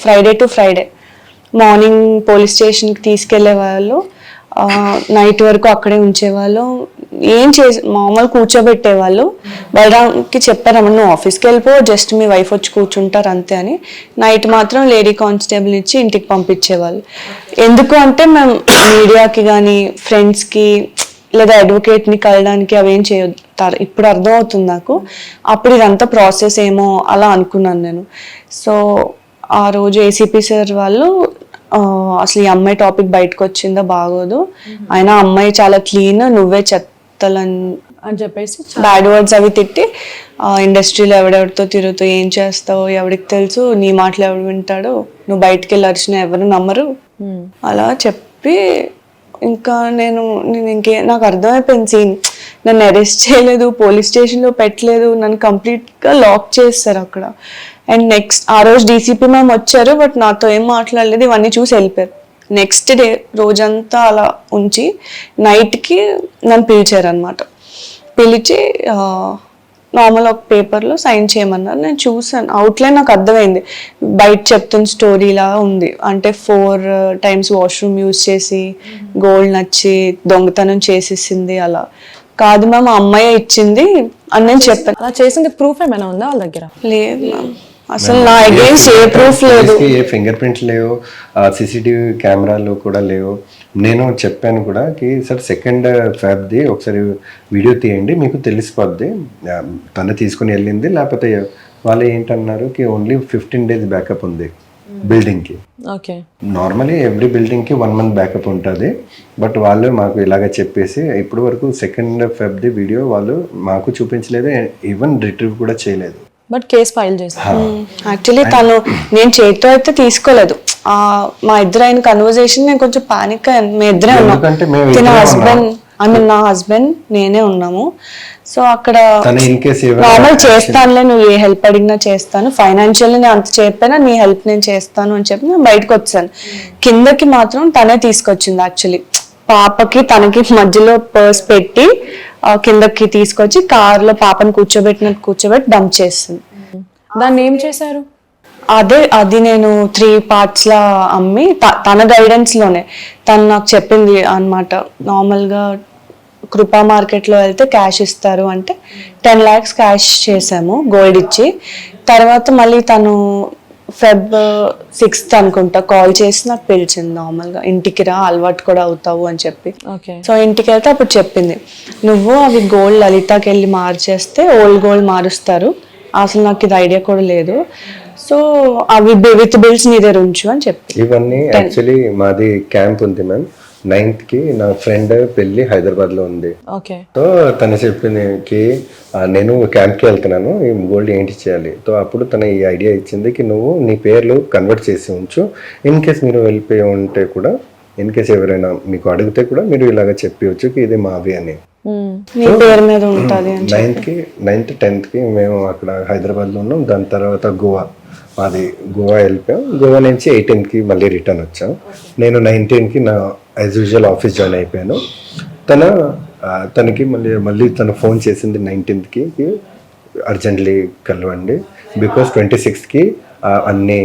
Speaker 3: Friday to Friday morning police స్టేషన్కి తీసుకెళ్లే వాళ్ళు, నైట్ వరకు అక్కడే ఉంచేవాళ్ళు. ఏం మామూలు కూర్చోబెట్టేవాళ్ళు. బలరాంకి చెప్పారమ్మ, నువ్వు ఆఫీస్కి వెళ్ళిపో, జస్ట్ మీ వైఫ్ వచ్చి కూర్చుంటారు అంతే అని. నైట్ మాత్రం లేడీ కానిస్టేబుల్ ఇచ్చి ఇంటికి పంపించేవాళ్ళు. ఎందుకు అంటే మేము మీడియాకి కానీ ఫ్రెండ్స్కి లేదా అడ్వకేట్ని కలడానికి అవేం చేయొద్దు. ఇప్పుడు అర్థమవుతుంది నాకు, అప్పుడు ఇదంతా ప్రాసెస్ ఏమో అలా అనుకున్నాను నేను. సో ఆ రోజు ఏసీపీ సార్ వాళ్ళు, అసలు ఈ అమ్మాయి టాపిక్ బయటకు వచ్చిందో బాగోదు, అయినా అమ్మాయి చాలా క్లీన్, నువ్వే చెత్తలని
Speaker 2: చెప్పేసి
Speaker 3: బ్యాడ్ వర్డ్స్ అవి తిట్టి, ఇండస్ట్రీలో ఎవడెవరితో తిరుగుతూ ఏం చేస్తావు ఎవరికి తెలుసు, నీ మాటలు ఎవడు వింటాడు, నువ్వు బయటకు వెళ్ళి అరిచినా ఎవరు నమ్మరు అలా చెప్పి, ఇంకా నేను నాకు అర్థమైపోయింది సీన్. నన్ను అరెస్ట్ చేయలేదు, పోలీస్ స్టేషన్లో పెట్టలేదు, నన్ను కంప్లీట్గా లాక్ చేస్తారు అక్కడ. అండ్ నెక్స్ట్ ఆ రోజు డీసీపీ మ్యామ్ వచ్చారు, బట్ నాతో ఏం మాట్లాడలేదు, ఇవన్నీ చూసి వెళ్ళిపోయారు. నెక్స్ట్ డే రోజంతా అలా ఉంచి నైట్కి నన్ను పిలిచారు అనమాట. పిలిచి నార్మల్ ఒక పేపర్లో సైన్ చేయమన్నారు. నేను చూసాను, అవుట్లైన్ నాకు అర్థమైంది, బయట చెప్తున్న స్టోరీలా ఉంది. అంటే 4 times వాష్రూమ్ యూజ్ చేసి గోల్డ్ నచ్చి దొంగతనం చేసేసింది. అలా కాదు మ్యామ్, ఆ అమ్మాయి ఇచ్చింది అని నేను చెప్పాను.
Speaker 2: అలా చేసింది ప్రూఫ్ ఏమైనా ఉందా వాళ్ళ దగ్గర?
Speaker 3: లేదు మ్యామ్, అసలు నా అగేన్స్ట్ ఏ ప్రూఫ్ లేదు.
Speaker 4: ఏ ఫింగర్ ప్రింట్స్ లేవు, సీసీటీవీ కెమెరాలు కూడా లేవు. నేను చెప్పాను కూడా కి సార్ 2nd Feb ఒకసారి వీడియో తీయండి, మీకు తెలిసిపోద్ది తను తీసుకుని వెళ్ళింది. లేకపోతే వాళ్ళు ఏంటన్నారు కి ఓన్లీ 15 days బ్యాకప్ ఉంది బిల్డింగ్కి.
Speaker 2: ఓకే,
Speaker 4: నార్మలీ ఎవ్రీ బిల్డింగ్కి 1 month బ్యాకప్ ఉంటుంది. బట్ వాళ్ళు మాకు ఇలాగ చెప్పేసి ఇప్పటి వరకు 2nd Feb వీడియో వాళ్ళు మాకు చూపించలేదు, ఈవెన్ రిట్రీవ్ కూడా చేయలేదు.
Speaker 2: బట్ కేసు ఫైల్ చేశారు.
Speaker 3: యాక్చువల్లీ తను నేను చేతితో అయితే తీసుకోలేదు. మా ఇద్దరు అయిన కన్వర్జేషన్ నేను కొంచెం పానిక్ అయ్యాను. మేము ఇద్దరే
Speaker 4: ఎందుకంటే మేము
Speaker 3: ఉన్నాం, తిన
Speaker 4: ఇద్దరే
Speaker 3: హస్బెండ్ నా హస్బెండ్ నేనే ఉన్నాము. సో అక్కడ
Speaker 4: తను in case ఏమైనా
Speaker 3: నార్మల్ చేస్తానులే, నువ్వు ఏ హెల్ప్ అడిగినా చేస్తాను, ఫైనాన్షియల్ నేను అంత చెప్పినా నీ హెల్ప్ నేను చేస్తాను అని చెప్పి నేను బయటకు వచ్చాను. కిందకి మాత్రం తనే తీసుకొచ్చింది. యాక్చువల్లీ పాపకి తనకి మధ్యలో పర్స్ పెట్టి కిందకి తీసుకొచ్చి కార్లో పాపని కూర్చోబెట్టి డంప్ చేస్తుంది.
Speaker 2: దాన్ని ఏం చేశారు?
Speaker 3: అది నేను 3 parts లా అమ్మి తన గైడెన్స్ లోనే తను నాకు చెప్పింది అన్నమాట. నార్మల్ గా కృపా మార్కెట్ లో వెళ్తే క్యాష్ ఇస్తారు అంటే 10 lakhs క్యాష్ చేసాము గోల్డ్ ఇచ్చి. తర్వాత మళ్ళీ తను Feb 6th అనుకుంటా కాల్ చేసి నాకు పిలిచింది నార్మల్ గా, ఇంటికి రా అలవాటు కూడా అవుతావు అని చెప్పి.
Speaker 2: ఓకే.
Speaker 3: సో ఇంటికి వెళ్తే అప్పుడు చెప్పింది, నువ్వు అవి గోల్డ్ లలితాకి వెళ్ళి మార్చేస్తే ఓల్డ్ గోల్డ్ మారుస్తారు, అసలు నాకు ఇది ఐడియా కూడా లేదు, సో అవి విత్ బిల్స్ నీ దగ్గర ఉంచు అని చెప్పి.
Speaker 4: ఇవన్నీ యాక్చువల్లీ మాది క్యాంప్ ఉంది మ్యామ్. 9th కి నా ఫ్రెండ్ పెళ్లి హైదరాబాద్ లో ఉంది.
Speaker 2: ఓకే.
Speaker 4: సో తను చెప్పింది నేను క్యాంప్కి వెళ్తున్నాను, ఈ గోల్డ్ ఏంటి చేయాలి. సో అప్పుడు తన ఈ ఐడియా ఇచ్చింది నువ్వు నీ పేర్లు కన్వర్ట్ చేసి ఉంచు, ఇన్ కేస్ మీరు వెళ్ళిపోయి ఉంటే కూడా, ఇన్ కేస్ ఎవరైనా మీకు అడిగితే కూడా మీరు ఇలాగ చెప్పవచ్చు ఇది మావి అని.
Speaker 3: నీ పేరు మీద ఉంటుంది.
Speaker 4: 9th 10th కి మేము అక్కడ హైదరాబాద్ లో ఉన్నాం. దాని తర్వాత మాది గోవా వెళ్ళిపోయాం. గోవా నుంచి 18th కి మళ్ళీ రిటర్న్ వచ్చాం. నేను 19th కి నా యాజ్ యూజువల్ ఆఫీస్ జాయిన్ అయిపోయాను. తనకి మళ్ళీ తను ఫోన్ చేసింది 19th కి అర్జెంట్లీ కలవండి, బికాస్ 26th కి అన్ని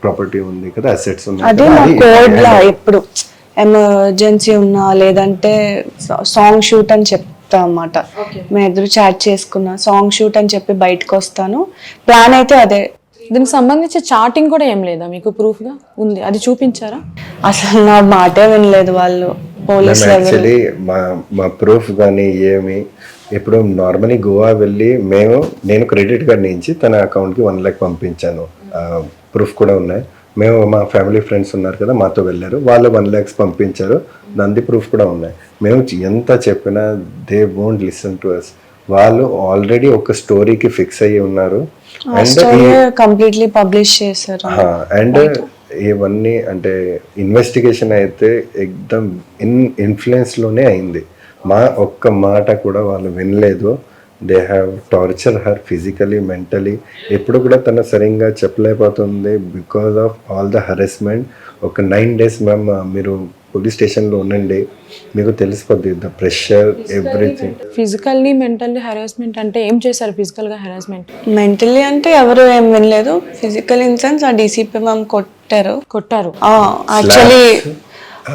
Speaker 4: ప్రాపర్టీ ఉంది కదా, అసెట్స్ ఉన్నాయి.
Speaker 3: అదే మా కోడ్ లా ఎప్పుడు ఎమర్జెన్సీ ఉన్నా లేదంటే సాంగ్ షూట్ అని చెప్తా అన్నమాట. మేము ఇద్దరు చాట్ చేసుకున్నా, సాంగ్ షూట్ అని చెప్పి బయటకు వస్తాను, ప్లాన్ అయితే అదే.
Speaker 2: దీనికి సంబంధించి చాటింగ్ కూడా ఏం లేదా మీకు? ప్రూఫ్ గా ఉంది, అది చూపించారా?
Speaker 3: అసలు నా మాటే వినలేదు వాళ్ళు, పోలీసులు.
Speaker 4: యాక్చువల్లీ మా ప్రూఫ్ కానీ ఏమి, ఇప్పుడు నార్మలీ గోవా వెళ్ళి నేను క్రెడిట్ కార్డ్ నుంచి తన అకౌంట్కి 1 lakh పంపించాను, ప్రూఫ్ కూడా ఉన్నాయి. మేము మా ఫ్యామిలీ ఫ్రెండ్స్ ఉన్నారు కదా మాతో వెళ్ళారు, వాళ్ళు 1 lakhs పంపించారు, దాని ప్రూఫ్ కూడా ఉన్నాయి. మేము ఎంత చెప్పినా they won't listen to us. వాళ్ళు ఆల్రెడీ ఒక స్టోరీకి ఫిక్స్ అయ్యి ఉన్నారు అండ్
Speaker 3: కంప్లీట్లీ పబ్లిష్ చేశారు.
Speaker 4: అండ్ ఇవన్నీ అంటే ఇన్వెస్టిగేషన్ అయితే ఎక్దమ్ ఇన్ఫ్లుయెన్స్ లోనే అయింది. మా ఒక్క మాట కూడా వాళ్ళు వినలేదు. They have torture her physically mentally. ఎప్పుడు కూడా తను సరిగ్గా చెప్పలేకపోతుంది because of all the harassment. ఒక 9 days మ్యామ్ మీరు పోలీస్ స్టేషన్లో ఉండండి, మీకు తెలిసిపోద్ది the pressure everything.
Speaker 2: Physically mentally harassment అంటే ఏం చేశారు? ఫిజికల్ గా హెరాస్మెంట్
Speaker 3: మెంటల్లీ అంటే ఎవరు ఏం వినలేదు, ఫిజికల్ ఇన్ సెన్స్ ఆ డీసీపీ మ్యామ్ కొట్టారు. యాక్చువల్లీ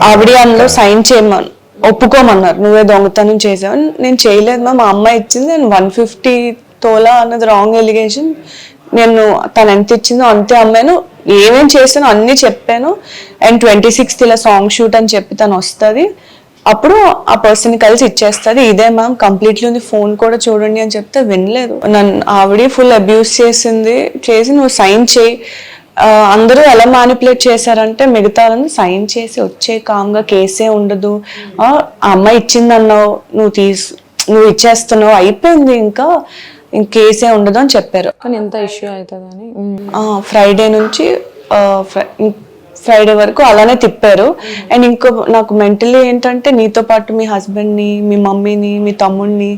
Speaker 3: ఆవిడ అందులో సైన్ చేయమని ఒప్పుకోమన్నారు, నువ్వే దొంగతనం చేసావు. నేను చేయలేదు మ్యామ్, మా అమ్మాయి ఇచ్చింది, నేను 150 తోలా అన్నది రాంగ్ ఎలిగేషన్. నేను తను ఎంత ఇచ్చిందో అంతే అమ్మాను, ఏమేం చేసానో అన్నీ చెప్పాను. అండ్ 26th ఇలా సాంగ్ షూట్ అని చెప్పి తను వస్తుంది, అప్పుడు ఆ పర్సన్ కలిసి ఇచ్చేస్తుంది. ఇదే మ్యామ్ కంప్లీట్లీ ఉంది, ఫోన్ కూడా చూడండి అని చెప్తే వినలేదు. నన్ను ఆవిడ ఫుల్ అబ్యూస్ చేసి నువ్వు సైన్ చేయి. అందరూ ఎలా మ్యానిపులేట్ చేశారంటే మిగతా వాళ్ళని సైన్ చేసి వచ్చే కామ్గా కేసే ఉండదు, ఆ అమ్మాయి ఇచ్చిందన్నావు, నువ్వు ఇచ్చేస్తున్నావు, అయిపోయింది, ఇంకా కేసే ఉండదు అని చెప్పారు.
Speaker 2: కానీ ఎంత ఇష్యూ అవుతుందని
Speaker 3: ఫ్రైడే నుంచి ఫ్రైడే వరకు అలానే తిప్పారు. అండ్ ఇంకో నాకు మెంటలీ ఏంటంటే నీతో పాటు మీ హస్బెండ్ని, మీ మమ్మీని, మీ తమ్ముడిని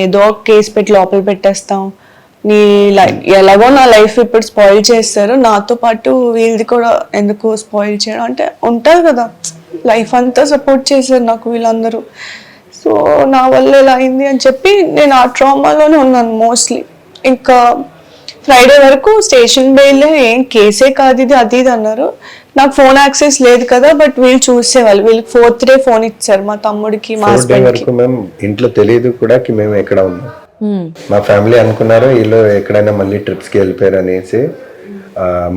Speaker 3: ఏదో కేసు పెట్టి లోపల పెట్టేస్తాం, నీ ఎలాగో నా లైఫ్ ఇప్పుడు స్పాయిల్ చేస్తారు, నాతో పాటు వీళ్ళది కూడా ఎందుకు స్పాయిల్ చేయడం అంటే ఉంటుంది కదా, లైఫ్ అంతా సపోర్ట్ చేశారు నాకు వీళ్ళందరూ. సో నా వల్ల ఇలా అయింది అని చెప్పి నేను ఆ ట్రామాలోనే ఉన్నాను మోస్ట్లీ. ఇంకా ఫ్రైడే వరకు స్టేషన్ బెయిల్, ఏం కేసే కాదు ఇది అది ఇది అన్నారు. నాకు ఫోన్ యాక్సెస్ లేదు కదా, బట్ వీళ్ళు చూసేవాళ్ళు. వీళ్ళకి 4th day ఫోన్ ఇచ్చారు మా తమ్ముడికి, మా హస్బెండ్ కి.
Speaker 4: మేము ఇంట్లో తెలియదు కూడా మేము ఎక్కడ ఉన్నాం. మా ఫ్యామిలీ అనుకున్నారు వీళ్ళు ఎక్కడైనా మళ్ళీ ట్రిప్స్కి వెళ్ళిపోయారు అనేసి.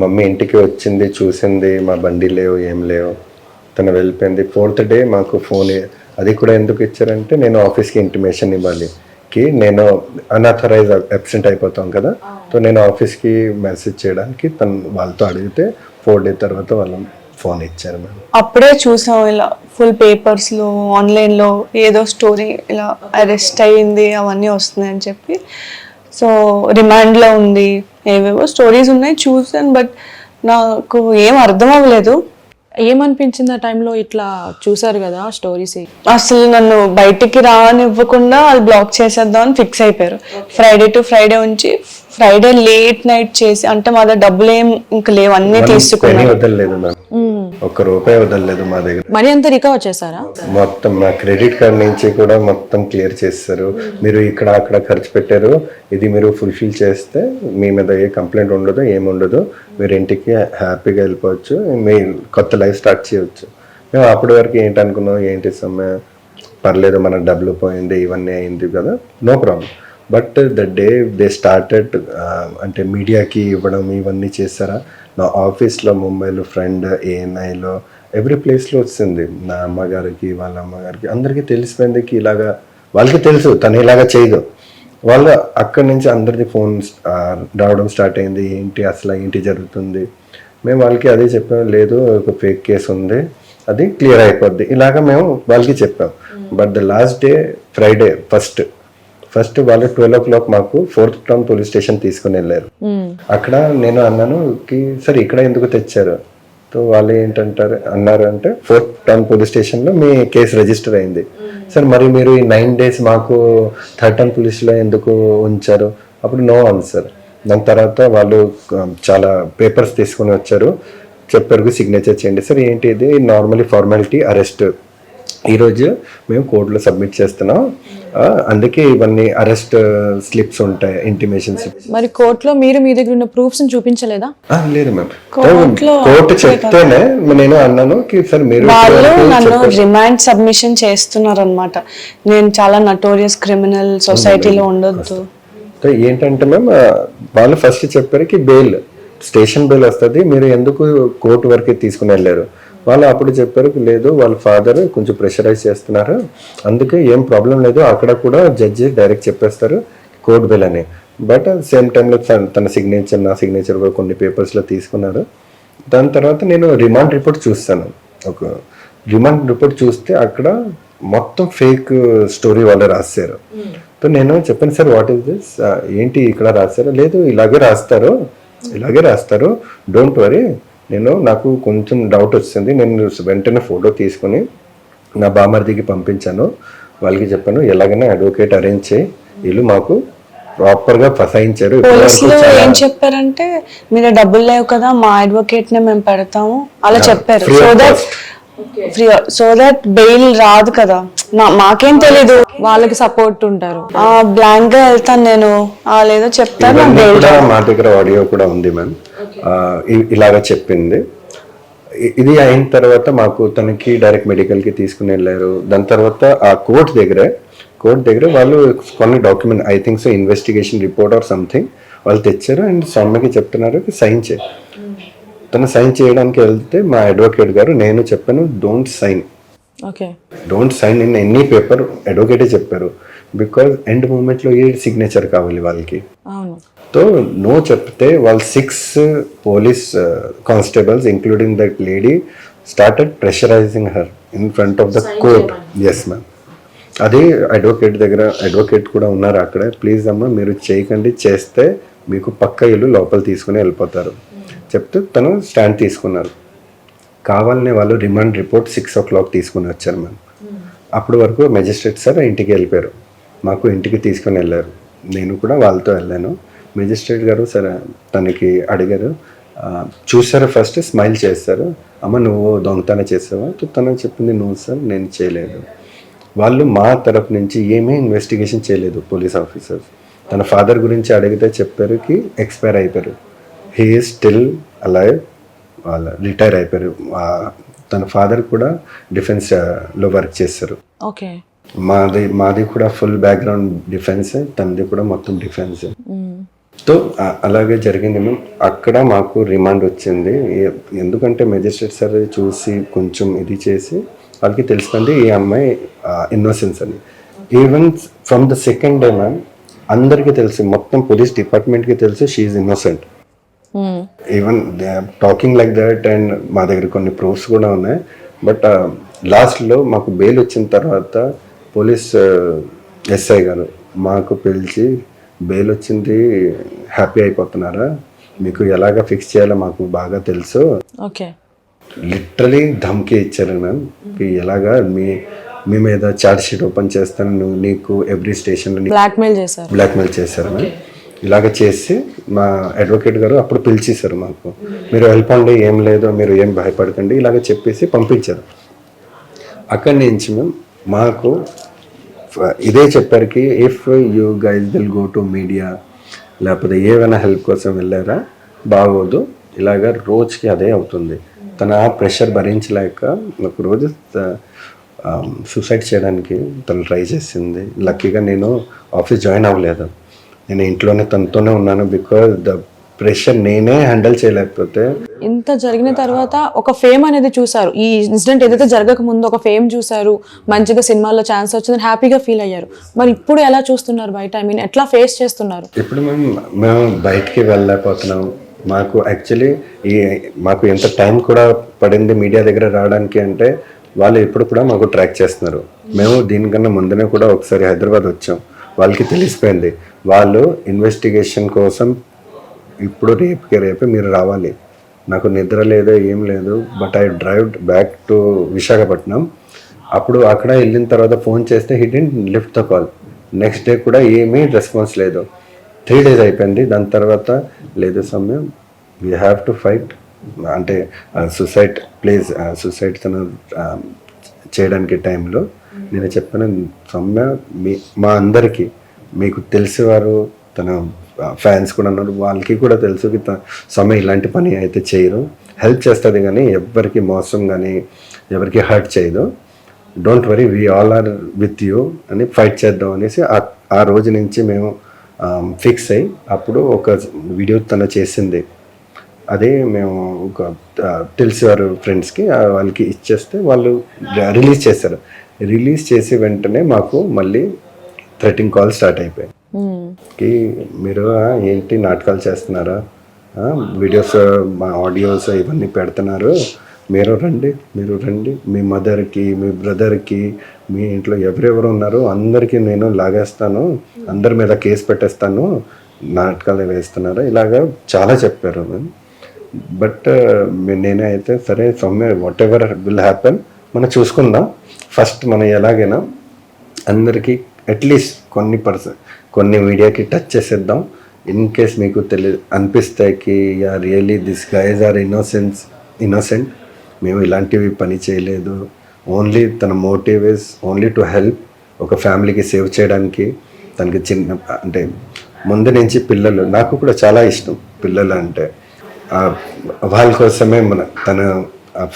Speaker 4: మమ్మీ ఇంటికి వచ్చింది, చూసింది, మా బండి లేవు ఏం లేవు, తను వెళ్ళిపోయింది. 4th day మాకు ఫోన్, అది కూడా ఎందుకు ఇచ్చారంటే నేను ఆఫీస్కి ఇంటిమేషన్ ఇవ్వాలి, నేను అన్ఆథరైజ్ అబ్సెంట్ అయిపోతాం కదా, సో నేను ఆఫీస్కి మెసేజ్ చేయడానికి వాళ్ళతో అడిగితే 4 days తర్వాత వాళ్ళు ఫోన్ ఇచ్చారు. మేము
Speaker 3: అప్పుడే చూసాం ఇలా ఫుల్ పేపర్స్లో ఆన్లైన్లో ఏదో స్టోరీ ఇలా అరెస్ట్ అయ్యింది అవన్నీ వస్తున్నాయి అని చెప్పి సో రిమాండ్లో ఉంది, ఏవేవో స్టోరీస్ ఉన్నాయి చూసాను. బట్ నాకు ఏం అర్థం అవ్వలేదు.
Speaker 2: ఏమనిపించింది ఆ టైంలో ఇట్లా చూసారు కదా స్టోరీస్?
Speaker 3: అసలు నన్ను బయటికి రానివ్వకుండా వాళ్ళు బ్లాక్ చేసేద్దాం అని ఫిక్స్ అయిపోయారు. ఫ్రైడే టు ఫ్రైడే ఉంచి ఫ్రైడే లేట్ నైట్ చేసి, అంటే మా దగ్గర డబ్బులు ఏం ఇంకా లేవు, అన్నీ తీసుకున్నాను.
Speaker 4: వదలలేదు మ్యామ్, ఒక్క రూపాయి వదలలేదు మా దగ్గర.
Speaker 2: మనీ అంతా రికవర్ చేశారా?
Speaker 4: మొత్తం నా క్రెడిట్ కార్డ్ నుంచి కూడా మొత్తం క్లియర్ చేస్తారు. మీరు ఇక్కడ అక్కడ ఖర్చు పెట్టారు, ఇది మీరు ఫుల్ఫిల్ చేస్తే మీ మీద ఏ కంప్లైంట్ ఉండదు, ఏముండదు, మీరు ఇంటికి హ్యాపీగా వెళ్ళిపోవచ్చు, మీ కొత్త లైఫ్ స్టార్ట్ చేయవచ్చు. మేము అప్పటి వరకు ఏంటి అనుకున్నాం, ఏంటి సమయం పర్లేదు మన డబ్బులు పోయింది ఇవన్నీ అయింది కదా, no problem. But the day they started అంటే మీడియాకి ఇవ్వడం ఇవన్నీ చేస్తారా, నా ఆఫీస్లో ముంబైలో ఫ్రెండ్ ఏఎన్ఐలో ఎవ్రీ ప్లేస్లో వచ్చింది. నా అమ్మగారికి వాళ్ళ అమ్మగారికి అందరికీ తెలిసిపోయింది ఇలాగా, వాళ్ళకి తెలుసు తను ఇలాగా చేయదు. వాళ్ళు అక్కడి నుంచి అందరిది ఫోన్ రావడం స్టార్ట్ అయింది, ఏంటి అసలు ఏంటి జరుగుతుంది. మేము వాళ్ళకి అదే చెప్పాం, లేదు ఒక ఫేక్ కేసు ఉంది, అది క్లియర్ అయిపోద్ది, ఇలాగ మేము వాళ్ళకి చెప్పాం. But the last day Friday first వాళ్ళు 12 o'clock మాకు 4th టౌన్ పోలీస్ స్టేషన్ తీసుకుని వెళ్ళారు. అక్కడ నేను అన్నాను సరే ఇక్కడ ఎందుకు తెచ్చారు, సో వాళ్ళు అన్నారు అంటే 4th టౌన్ పోలీస్ స్టేషన్లో మీ కేసు రిజిస్టర్ అయింది. సార్ మరి మీరు ఈ 9 days మాకు 3rd టౌన్ పోలీస్లో ఎందుకు ఉంచారు, అప్పుడు నో ఆన్సర్. దాని తర్వాత వాళ్ళు చాలా పేపర్స్ తీసుకుని వచ్చారు, చెప్పారు సిగ్నేచర్ చేయండి. సార్ ఏంటి ఇది, నార్మలీ ఫార్మాలిటీ, అరెస్ట్ ఈరోజు మేము కోర్టులో సబ్మిట్ చేస్తున్నాం, అందుకే ఇవన్నీ అరెస్ట్ స్లిప్స్ ఉంటాయి, ఇంటిమేషన్ స్లిప్స్.
Speaker 2: మరి కోర్టులో మీరు మీ దగ్గర ఉన్న ప్రూఫ్స్ చూపించలేదా?
Speaker 4: లేదు మ్యామ్, కోర్టు చెప్తేనే నేను అన్నాను సార్ మీరు
Speaker 3: వాళ్ళు నన్ను రిమాండ్ సబ్మిషన్ చేస్తున్నారు అనమాట. నేను చాలా నటోరియస్ క్రిమినల్, సొసైటీలో ఉండొద్దు.
Speaker 4: ఏంటంటే మ్యామ్ వాళ్ళు ఫస్ట్ చెప్పారు బెయిల్, స్టేషన్ బెయిల్ వస్తుంది, మీరు ఎందుకు కోర్టు వరకు తీసుకుని వెళ్ళారు. వాళ్ళు అప్పుడు చెప్పారు లేదు వాళ్ళ ఫాదర్ కొంచెం ప్రెషరైజ్ చేస్తున్నారు, అందుకే ఏం ప్రాబ్లం లేదు, అక్కడ కూడా జడ్జి డైరెక్ట్ చెప్పేస్తారు కోర్ట్ బెయిల్ అని. బట్ సేమ్ టైంలో తన సిగ్నేచర్ నా సిగ్నేచర్ కూడా కొన్ని పేపర్స్లో తీసుకున్నారు. దాని తర్వాత నేను రిమాండ్ రిపోర్ట్ చూస్తాను, ఒక రిమాండ్ రిపోర్ట్ చూస్తే అక్కడ మొత్తం ఫేక్ స్టోరీ వాళ్ళు రాశారు. సో నేను చెప్పాను సార్ వాట్ ఈస్ దిస్, ఏంటి ఇక్కడ రాశారు, లేదు ఇలాగే రాస్తారు, డోంట్ వరీ. నాకు కొంచెం డౌట్ వచ్చింది, నేను వెంటనే ఫోటో తీసుకొని నా బామర్దికి పంపించాను, వాళ్ళకి చెప్పాను ఎలాగైనా అడ్వకేట్ అరేంజ్ చేయి, వీళ్ళు మాకు ప్రాపర్గా ఫసాయించారు.
Speaker 3: పోలీసులు ఏం చెప్పారంటే మీరు డబ్బులు లేవు కదా మా అడ్వకేట్ నే మేము పెడతాము అలా చెప్పారు. సో దట్ బెయిల్ రాదు కదా, మాకేం తెలీదు,
Speaker 2: వాళ్ళకి సపోర్ట్ ఉంటారు.
Speaker 3: బ్లాంక్ గా వెళ్తాను నేను, లేదో చెప్తాను.
Speaker 4: మా దగ్గర ఆడియో కూడా ఉంది మ్యామ్, ఇలాగ చెప్పింది. ఇది అయిన తర్వాత మాకు తనకి డైరెక్ట్ మెడికల్కి తీసుకుని వెళ్ళారు. దాని తర్వాత ఆ కోర్ట్ దగ్గర వాళ్ళు కొన్ని document I think so investigation report or something వాళ్ళు తెచ్చారు అండ్ సౌమ్యకి చెప్తున్నారు సైన్ చేయి. తను సైన్ చేయడానికి వెళ్తే మా అడ్వకేట్ గారు నేను చెప్పాను don't sign in any paper, అడ్వకేటే చెప్పారు, బికాజ్ ఎండ్ మూమెంట్లో ఏ సిగ్నేచర్ కావాలి వాళ్ళకి. సో నో చెప్తే వాళ్ళు 6 police constables including that lady started pressurising her in front of the court. Yes ma'am, అదే అడ్వకేట్ కూడా ఉన్నారు అక్కడ, ప్లీజ్ అమ్మ మీరు చేయకండి, చేస్తే మీకు పక్క ఇల్లు లోపల తీసుకుని వెళ్ళిపోతారు చెప్తూ తను స్టాండ్ తీసుకున్నారు. కావాలనే వాళ్ళు రిమాండ్ రిపోర్ట్ 6 o'clock తీసుకుని వచ్చారు మ్యామ్. అప్పటి వరకు మెజిస్ట్రేట్ సార్ ఇంటికి వెళ్ళిపోయారు, మాకు ఇంటికి తీసుకుని వెళ్ళారు, నేను కూడా వాళ్ళతో వెళ్ళాను. మెజిస్ట్రేట్ గారు సరే తనకి అడిగారు, చూసారు, ఫస్ట్ స్మైల్ చేస్తారు, అమ్మ నువ్వు దొంగతనం చేసావా, తను చెప్పింది నో సార్ నేను చేయలేదు. వాళ్ళు మా తరపు నుంచి ఏమీ ఇన్వెస్టిగేషన్ చేయలేదు పోలీస్ ఆఫీసర్స్. తన ఫాదర్ గురించి అడిగితే చెప్పారు ఎక్స్పైర్ అయిపోయారు, హీ ఈజ్ స్టిల్ అలైవ్, వాళ్ళు రిటైర్ అయిపోయారు. తన ఫాదర్ కూడా డిఫెన్స్లో వర్క్ చేస్తారు. మాది కూడా ఫుల్ బ్యాక్గ్రౌండ్ డిఫెన్స్, తనది కూడా మొత్తం డిఫెన్స్. సో అలాగే జరిగింది మేము. అక్కడ మాకు రిమాండ్ వచ్చింది, ఎందుకంటే మెజిస్ట్రేట్ సార్ చూసి కొంచెం ఇది చేసి వాళ్ళకి తెలిసింది ఈ అమ్మాయి ఇన్నోసెన్స్ అని. Even from the second day ma'am అందరికీ తెలుసు, మొత్తం పోలీస్ డిపార్ట్మెంట్కి తెలుసు she is innocent. Even they are talking like that and మా దగ్గర కొన్ని ప్రూఫ్స్ కూడా ఉన్నాయి. బట్ లాస్ట్లో మాకు బెయిల్ వచ్చిన తర్వాత పోలీస్ ఎస్ఐ గారు మాకు పిలిచి బెయిల్ వచ్చింది, హ్యాపీ అయిపోతున్నారా, మీకు ఎలాగ ఫిక్స్ చేయాలో మాకు బాగా తెలుసు,
Speaker 2: ఓకే.
Speaker 4: లిటరలీ ధమ్కి ఇచ్చారు మ్యామ్. ఎలాగా మీ మీద ఛార్జ్ షీట్ ఓపెన్ చేస్తాను, నువ్వు నీకు ఎవ్రీ స్టేషన్లో బ్లాక్మెయిల్ చేశారు మ్యామ్. ఇలాగ చేసి మా అడ్వకేట్ గారు అప్పుడు పిలిచేశారు మాకు, మీరు వెళ్ళిపోండి, ఏం లేదు, మీరు ఏం భయపడకండి, ఇలాగ చెప్పేసి పంపించారు. అక్కడి నుంచి మేము మాకు ఇదే చెప్పారుకి, if you guys will go to media లేకపోతే ఏమైనా హెల్ప్ కోసం వెళ్ళారా బాగోదు, ఇలాగ రోజుకి అదే అవుతుంది. తన ప్రెషర్ భరించలేక ఒక రోజు సూసైడ్ చేయడానికి తను ట్రై చేసింది. లక్కీగా నేను ఆఫీస్ జాయిన్ అవ్వలేదు, నేను ఇంట్లోనే తనతోనే ఉన్నాను. బికాజ్ ద ప్రెషర్ నేనే హ్యాండిల్ చేయలేకపోతే.
Speaker 2: ఇంత జరిగిన తర్వాత ఒక ఫేమ్ అనేది చూసారు, ఈ ఇన్సిడెంట్ ఏదైతే జరగక ముందు ఒక ఫేమ్ చూసారు, మంచిగా సినిమాల్లో ఛాన్స్ వచ్చిందని హ్యాపీగా ఫీల్ అయ్యారు. మరి ఇప్పుడు ఎలా చూస్తున్నారు బయట, ఐ మీన్ ఎట్లా ఫేస్ చేస్తున్నారు?
Speaker 4: ఇప్పుడు మేము బయటికి వెళ్ళలేకపోతున్నాం. మాకు యాక్చువల్లీ మాకు ఎంత టైం కూడా పడింది మీడియా దగ్గర రావడానికి అంటే, వాళ్ళు ఎప్పుడు కూడా మాకు ట్రాక్ చేస్తున్నారు. మేము దీనికన్నా ముందునే కూడా ఒకసారి హైదరాబాద్ వచ్చాం, వాళ్ళకి తెలిసిపోయింది. వాళ్ళు ఇన్వెస్టిగేషన్ కోసం ఇప్పుడు రేపే మీరు రావాలి, నాకు నిద్ర లేదు ఏం లేదు, but I drive back to Visakhapatnam. అప్పుడు అక్కడ వెళ్ళిన తర్వాత ఫోన్ చేస్తే he didn't lift the call. Next day కూడా ఏమీ రెస్పాన్స్ లేదు. 3 days అయిపోయింది. దాని తర్వాత లేదు సమయం, వీ హ్యావ్ టు ఫైట్ అంటే సూసైడ్ తన చేయడానికి టైంలో నేను చెప్పాను, సౌమ్య మా అందరికీ, మీకు తెలిసేవారు తన ఫ్యాన్స్ కూడా ఉన్నారు, వాళ్ళకి కూడా తెలుసు సౌమ్య ఇలాంటి పని అయితే చేయరు, హెల్ప్ చేస్తుంది కానీ ఎవరికి మోసం కానీ ఎవరికి హర్ట్ చేయదు, don't worry, we all are with you అని ఫైట్ చేద్దాం అనేసి ఆ రోజు నుంచి మేము ఫిక్స్ అయ్యి అప్పుడు ఒక వీడియో తను చేసింది, అదే మేము ఒక తెలిసేవారు ఫ్రెండ్స్కి వాళ్ళకి ఇచ్చేస్తే వాళ్ళు రిలీజ్ చేశారు. రిలీజ్ చేసి వెంటనే మాకు మళ్ళీ థ్రెటింగ్ కాల్ స్టార్ట్ అయిపోయాయి. మీరు ఏంటి నాటకాలు చేస్తున్నారా, వీడియోస్ మా ఆడియోస్ ఇవన్నీ పెడుతున్నారు, మీరు రండి మీ మదర్కి మీ బ్రదర్కి మీ ఇంట్లో ఎవరెవరు ఉన్నారో అందరికీ నేను లాగేస్తాను, అందరి మీద కేసు పెట్టేస్తాను, నాటకాలు వేస్తున్నారు, ఇలాగా చాలా చెప్పారు. బట్ నేనే అయితే సరే Soumya, what ever will happen మనం చూసుకుందాం, ఫస్ట్ మనం ఎలాగైనా అందరికీ అట్లీస్ట్ కొన్ని మీడియాకి టచ్ చేసేద్దాం. ఇన్ కేస్ మీకు అనిపిస్తాయి yeah really this guys are innocent, మేము ఇలాంటివి పని చేయలేదు, ఓన్లీ తన motive is only to help, ఒక ఫ్యామిలీకి సేవ్ చేయడానికి. తనకి చిన్న అంటే ముందు నుంచి పిల్లలు, నాకు కూడా చాలా ఇష్టం పిల్లలు అంటే, వాళ్ళ కోసమే తన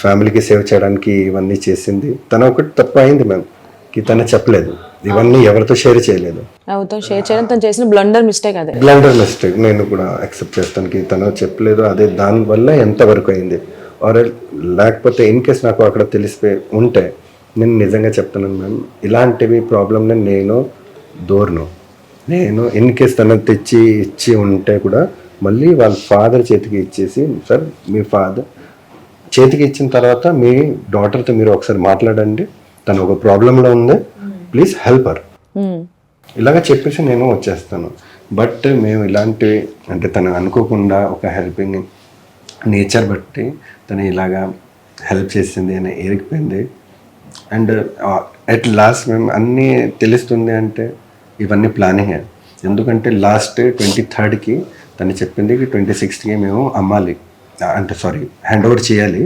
Speaker 4: ఫ్యామిలీకి సేవ్ చేయడానికి ఇవన్నీ చేసింది. తన ఒకటి తప్పు అయింది మ్యామ్, తను చెప్పలేదు, ఇవన్నీ ఎవరితో షేర్ చేయలేదు,
Speaker 2: తను చేసిన బ్లండర్ మిస్టేక్
Speaker 4: నేను కూడా యాక్సెప్ట్ చేస్తాను. తను చెప్పలేదు, అదే దానివల్ల ఎంతవరకు అయింది. ఆర్ లేకపోతే ఇన్ కేస్ నాకు అక్కడ తెలిసిపోయి ఉంటే, నేను నిజంగా చెప్తున్నాను మ్యామ్, ఇలాంటివి ప్రాబ్లమ్ని నేను ఇన్ కేస్ తను తెచ్చి ఇచ్చి ఉంటే కూడా మళ్ళీ వాళ్ళ ఫాదర్ చేతికి ఇచ్చేసి, సార్ మీ ఫాదర్ చేతికి ఇచ్చిన తర్వాత మీ డాటర్తో మీరు ఒకసారి మాట్లాడండి, తను ఒక ప్రాబ్లంలో ఉంది, ప్లీజ్ హెల్ప్ హర్, ఇలాగ చెప్పేసి నేను వచ్చేస్తాను. బట్ మేము ఇలాంటివి అంటే తను అనుకోకుండా ఒక హెల్పింగ్ నేచర్ బట్టి తను ఇలాగా హెల్ప్ చేసింది అని ఏరికిపోయింది. అండ్ అట్ లాస్ట్ మేము అన్నీ తెలుస్తుంది అంటే ఇవన్నీ ప్లానింగే. ఎందుకంటే లాస్ట్ 23rd తను చెప్పింది 26th మేము అమ్మాలి, అంటే హ్యాండ్ ఓవర్ చేయాలి,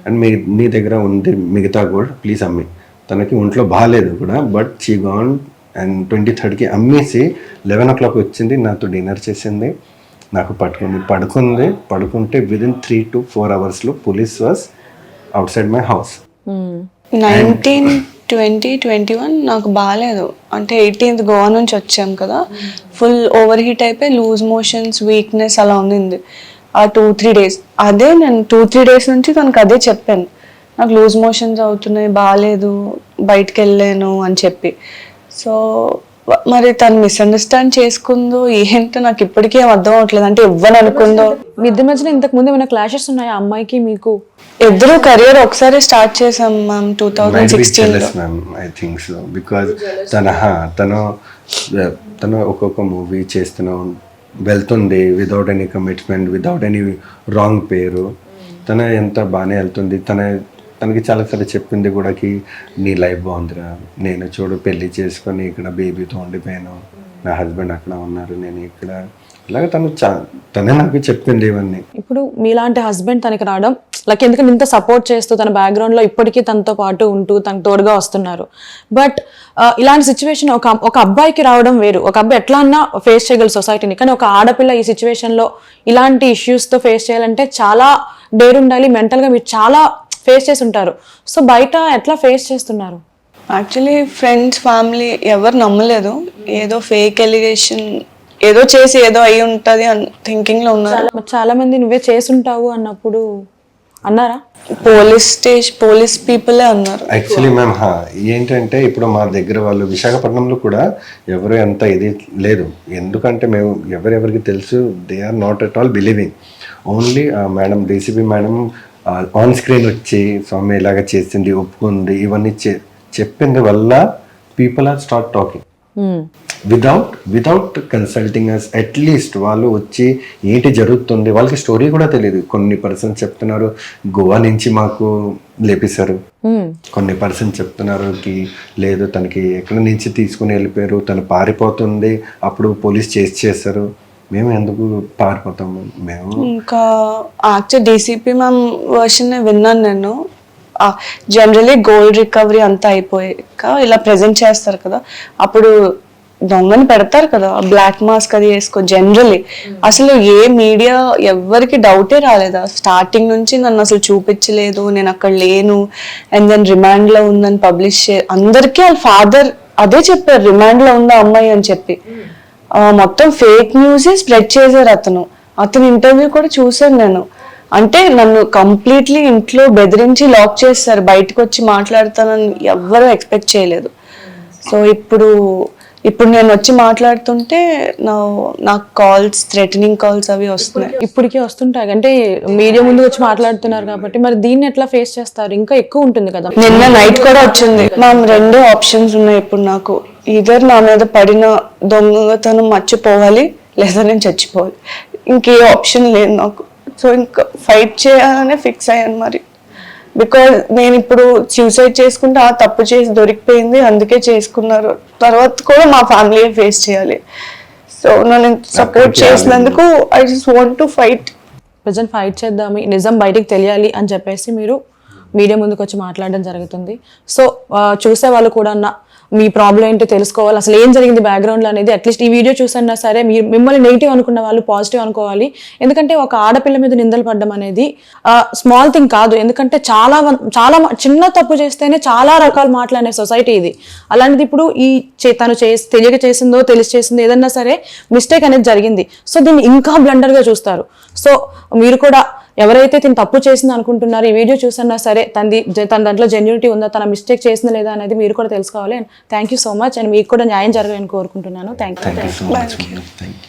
Speaker 4: అండ్ నీ దగ్గర ఉంది మిగతా కూడా ప్లీజ్ అమ్మి. తనకి ఒంట్లో బాగాలేదు కూడా, but she gone and 23rd అమ్మేసి 11 o'clock వచ్చింది, నాతో డిన్నర్ చేసింది, నాకు పడుకుంటే within 3 to 4 hours police was out side my house.
Speaker 3: 19, 20, 21 నాకు బాగాలేదు, అంటే 18th గోవా నుంచి వచ్చాం కదా, ఫుల్ ఓవర్ హీట్ అయిపోయి లూజ్ మోషన్స్, వీక్నెస్ అలా ఉంది ఆ 2-3 days. అదే నేను 2-3 days నుంచి తనకు అదే చెప్పాను, నాకు లూజ్ మోషన్స్ అవుతున్నాయి, బాగాలేదు, బయటకు వెళ్ళాను అని చెప్పి. సో మరి తను మిస్అండర్స్టాండ్ చేసుకుందో ఏంటో నాకు ఇప్పటికీ ఏం అర్థం అవట్లేదు. అంటే ఇవ్వని అనుకుందో.
Speaker 2: మీ ఇద్దరి మధ్యన ఇంతకు ముందు ఏమైనా క్లాషెస్ ఉన్నాయా అమ్మాయికి మీకు?
Speaker 3: ఇద్దరు కెరియర్ ఒకసారి స్టార్ట్ చేసాం ma'am 2016
Speaker 4: ma'am. I think so because తను ఒక్కొక్క మూవీ చేస్తూనే వెళ్తుంది without any commitment, without any wrong పేరు. తను ఎంత బాగానే వెళ్తుంది. తనకి చాలాసార్లు చెప్పింది కూడా నీ లైఫ్ బాగుందిరా, నేను చూడు పెళ్లి చేసుకొని ఇక్కడ బేబీతో ఉండిపోయాను, నా హస్బెండ్ అక్కడ ఉన్నారు, నేను ఇక్కడ, ఇలాగ తనే నాకు చెప్పింది ఇవన్నీ.
Speaker 2: ఇప్పుడు మీలాంటి హస్బెండ్ తనకి రావడం లైక్ ఎందుకంటే ఇంత సపోర్ట్ చేస్తూ తన బ్యాక్గ్రౌండ్ లో ఇప్పటికీ తనతో పాటు ఉంటూ తనకు తోడుగా వస్తున్నారు. బట్ ఇలాంటి సిచ్యువేషన్ ఒక అబ్బాయికి రావడం వేరు. ఒక అబ్బాయి ఎట్లా అన్నా ఫేస్ చేయగలరు సొసైటీని, కానీ ఒక ఆడపిల్ల ఈ సిచ్యువేషన్ లో ఇలాంటి ఇష్యూస్ తో ఫేస్ చేయాలంటే చాలా డేర్ ఉండాలి. మెంటల్ గా మీరు చాలా ఫేస్ చేసి ఉంటారు. సో బయట ఎట్లా ఫేస్ చేస్తున్నారు?
Speaker 3: యాక్చువల్లీ ఫ్రెండ్స్ ఫ్యామిలీ ఎవరు నమ్మలేదు. ఏదో ఫేక్ ఎలిగేషన్ ఏదో చేసి ఏదో అయి ఉంటుంది అని థింకింగ్ లో ఉన్నారు.
Speaker 2: చాలా మంది నువ్వే చేసుంటావు అన్నప్పుడు అన్నారా?
Speaker 3: పోలీస్ పీపులే అన్నారు.
Speaker 4: యాక్చువల్లీ మ్యామ్ ఏంటంటే ఇప్పుడు మా దగ్గర వాళ్ళు విశాఖపట్నంలో కూడా ఎవరు ఎంత ఇది లేదు. ఎందుకంటే మేము ఎవరెవరికి తెలుసు they are not at all believing. Only madam DCP madam on screen వచ్చి స్వామి ఇలాగ చేసింది ఒప్పుకుంది ఇవన్నీ చెప్పింది వల్ల people are start talking without consulting us. At least వాళ్ళు వచ్చి ఏంటి జరుగుతుంది వాళ్ళకి స్టోరీ కూడా తెలియదు. కొన్ని పర్సన్స్ చెప్తున్నారు గోవా నుంచి మాకు లేపేశారు, కొన్ని పర్సన్స్ చెప్తున్నారు లేదు తనకి ఎక్కడి నుంచి తీసుకుని వెళ్ళిపోయారు, తను పారిపోతుంది అప్పుడు పోలీస్ చేస్తారు. మేము ఎందుకు పారిపోతాము? మేము
Speaker 3: ఇంకా యాక్చువల్ డీసీపీ మ్యామ్ వర్షన్ విన్నాను నేను. జనరలీ గోల్డ్ రికవరీ అంతా అయిపోయాక ఇలా ప్రెజెంట్ చేస్తారు కదా, అప్పుడు దొంగని పెడతారు కదా, బ్లాక్ మాస్క్ అది వేసుకో. జనరలీ అసలు ఏ మీడియా ఎవరికి డౌటే రాలేదా? స్టార్టింగ్ నుంచి నన్ను అసలు చూపించలేదు, నేను అక్కడ లేను, అండ్ దెన్ రిమాండ్ లో ఉందని పబ్లిష్ అందరికీ వాళ్ళ ఫాదర్ అదే చెప్పారు, రిమాండ్ లో ఉందా అమ్మాయి అని చెప్పి. మొత్తం ఫేక్ న్యూస్ స్ప్రెడ్ చేశారు. అతను ఇంటర్వ్యూ కూడా చూసాను నేను. అంటే నన్ను కంప్లీట్లీ ఇంట్లో బెదిరించి లాక్ చేస్తారు, బయటకు వచ్చి మాట్లాడతానని ఎవ్వరూ ఎక్స్పెక్ట్ చేయలేదు. సో ఇప్పుడు నేను వచ్చి మాట్లాడుతుంటే నాకు కాల్స్, థ్రెటనింగ్ కాల్స్ అవి వస్తున్నాయి.
Speaker 2: ఇప్పటికీ వస్తుంటాయి. అంటే మీడియా ముందు వచ్చి మాట్లాడుతున్నారు కాబట్టి మరి దీన్ని ఎట్లా ఫేస్ చేస్తారు? ఇంకా ఎక్కువ ఉంటుంది కదా.
Speaker 3: నిన్న నైట్ కూడా వచ్చింది మ్యామ్. రెండే ఆప్షన్స్ ఉన్నాయి ఇప్పుడు నాకు. ఇద్దరు నా మీద పడిన దొంగతనం మర్చిపోవాలి, లేదా నేను చచ్చిపోవాలి. ఇంకే ఆప్షన్ లేదు నాకు. సో ఇంకా ఫైట్ చేయాలనే ఫిక్స్ అయ్యాను మరి. బికాజ్ నేను ఇప్పుడు సూసైడ్ చేసుకుంటే తప్పు చేసి దొరికిపోయింది అందుకే చేసుకున్నారు, తర్వాత కూడా మా ఫ్యామిలీ ఫేస్ చేయాలి. సో నన్ను సపోర్ట్ చేసినందుకు I just want to fight.
Speaker 2: Present fight చేద్దాం, నిజం బయటికి తెలియాలి అని చెప్పేసి మీరు మీడియా ముందుకు వచ్చి మాట్లాడడం జరుగుతుంది. సో చూసే వాళ్ళు కూడా మీ ప్రాబ్లం ఏంటో తెలుసుకోవాలి, అసలు ఏం జరిగింది బ్యాక్గ్రౌండ్లో అనేది. అట్లీస్ట్ ఈ వీడియో చూసన్నా సరే మిమ్మల్ని నెగిటివ్ అనుకున్న వాళ్ళు పాజిటివ్ అనుకోవాలి. ఎందుకంటే ఒక ఆడపిల్ల మీద నిందలు పడడం అనేది స్మాల్ థింగ్ కాదు. ఎందుకంటే చాలా చిన్న తప్పు చేస్తేనే చాలా రకాల మాట్లాడే సొసైటీ ఇది. అలాంటిది ఇప్పుడు తను తెలియక చేసిందో తెలిసి చేసిందో ఏదన్నా సరే మిస్టేక్ అనేది జరిగింది. సో దీన్ని ఇంకా బ్లండర్గా చూస్తారు. సో మీరు కూడా ఎవరైతే తను తప్పు చేసింది అనుకుంటున్నారో ఈ వీడియో చూసన్నా సరే తన దాంట్లో జెన్యూనిటీ ఉందా, తన మిస్టేక్ చేసిందా లేదా అనేది మీరు కూడా తెలుసుకోవాలి. Thank you so much. And మీకు కూడా న్యాయం జరగాలని కోరుకుంటున్నాను. Thank you.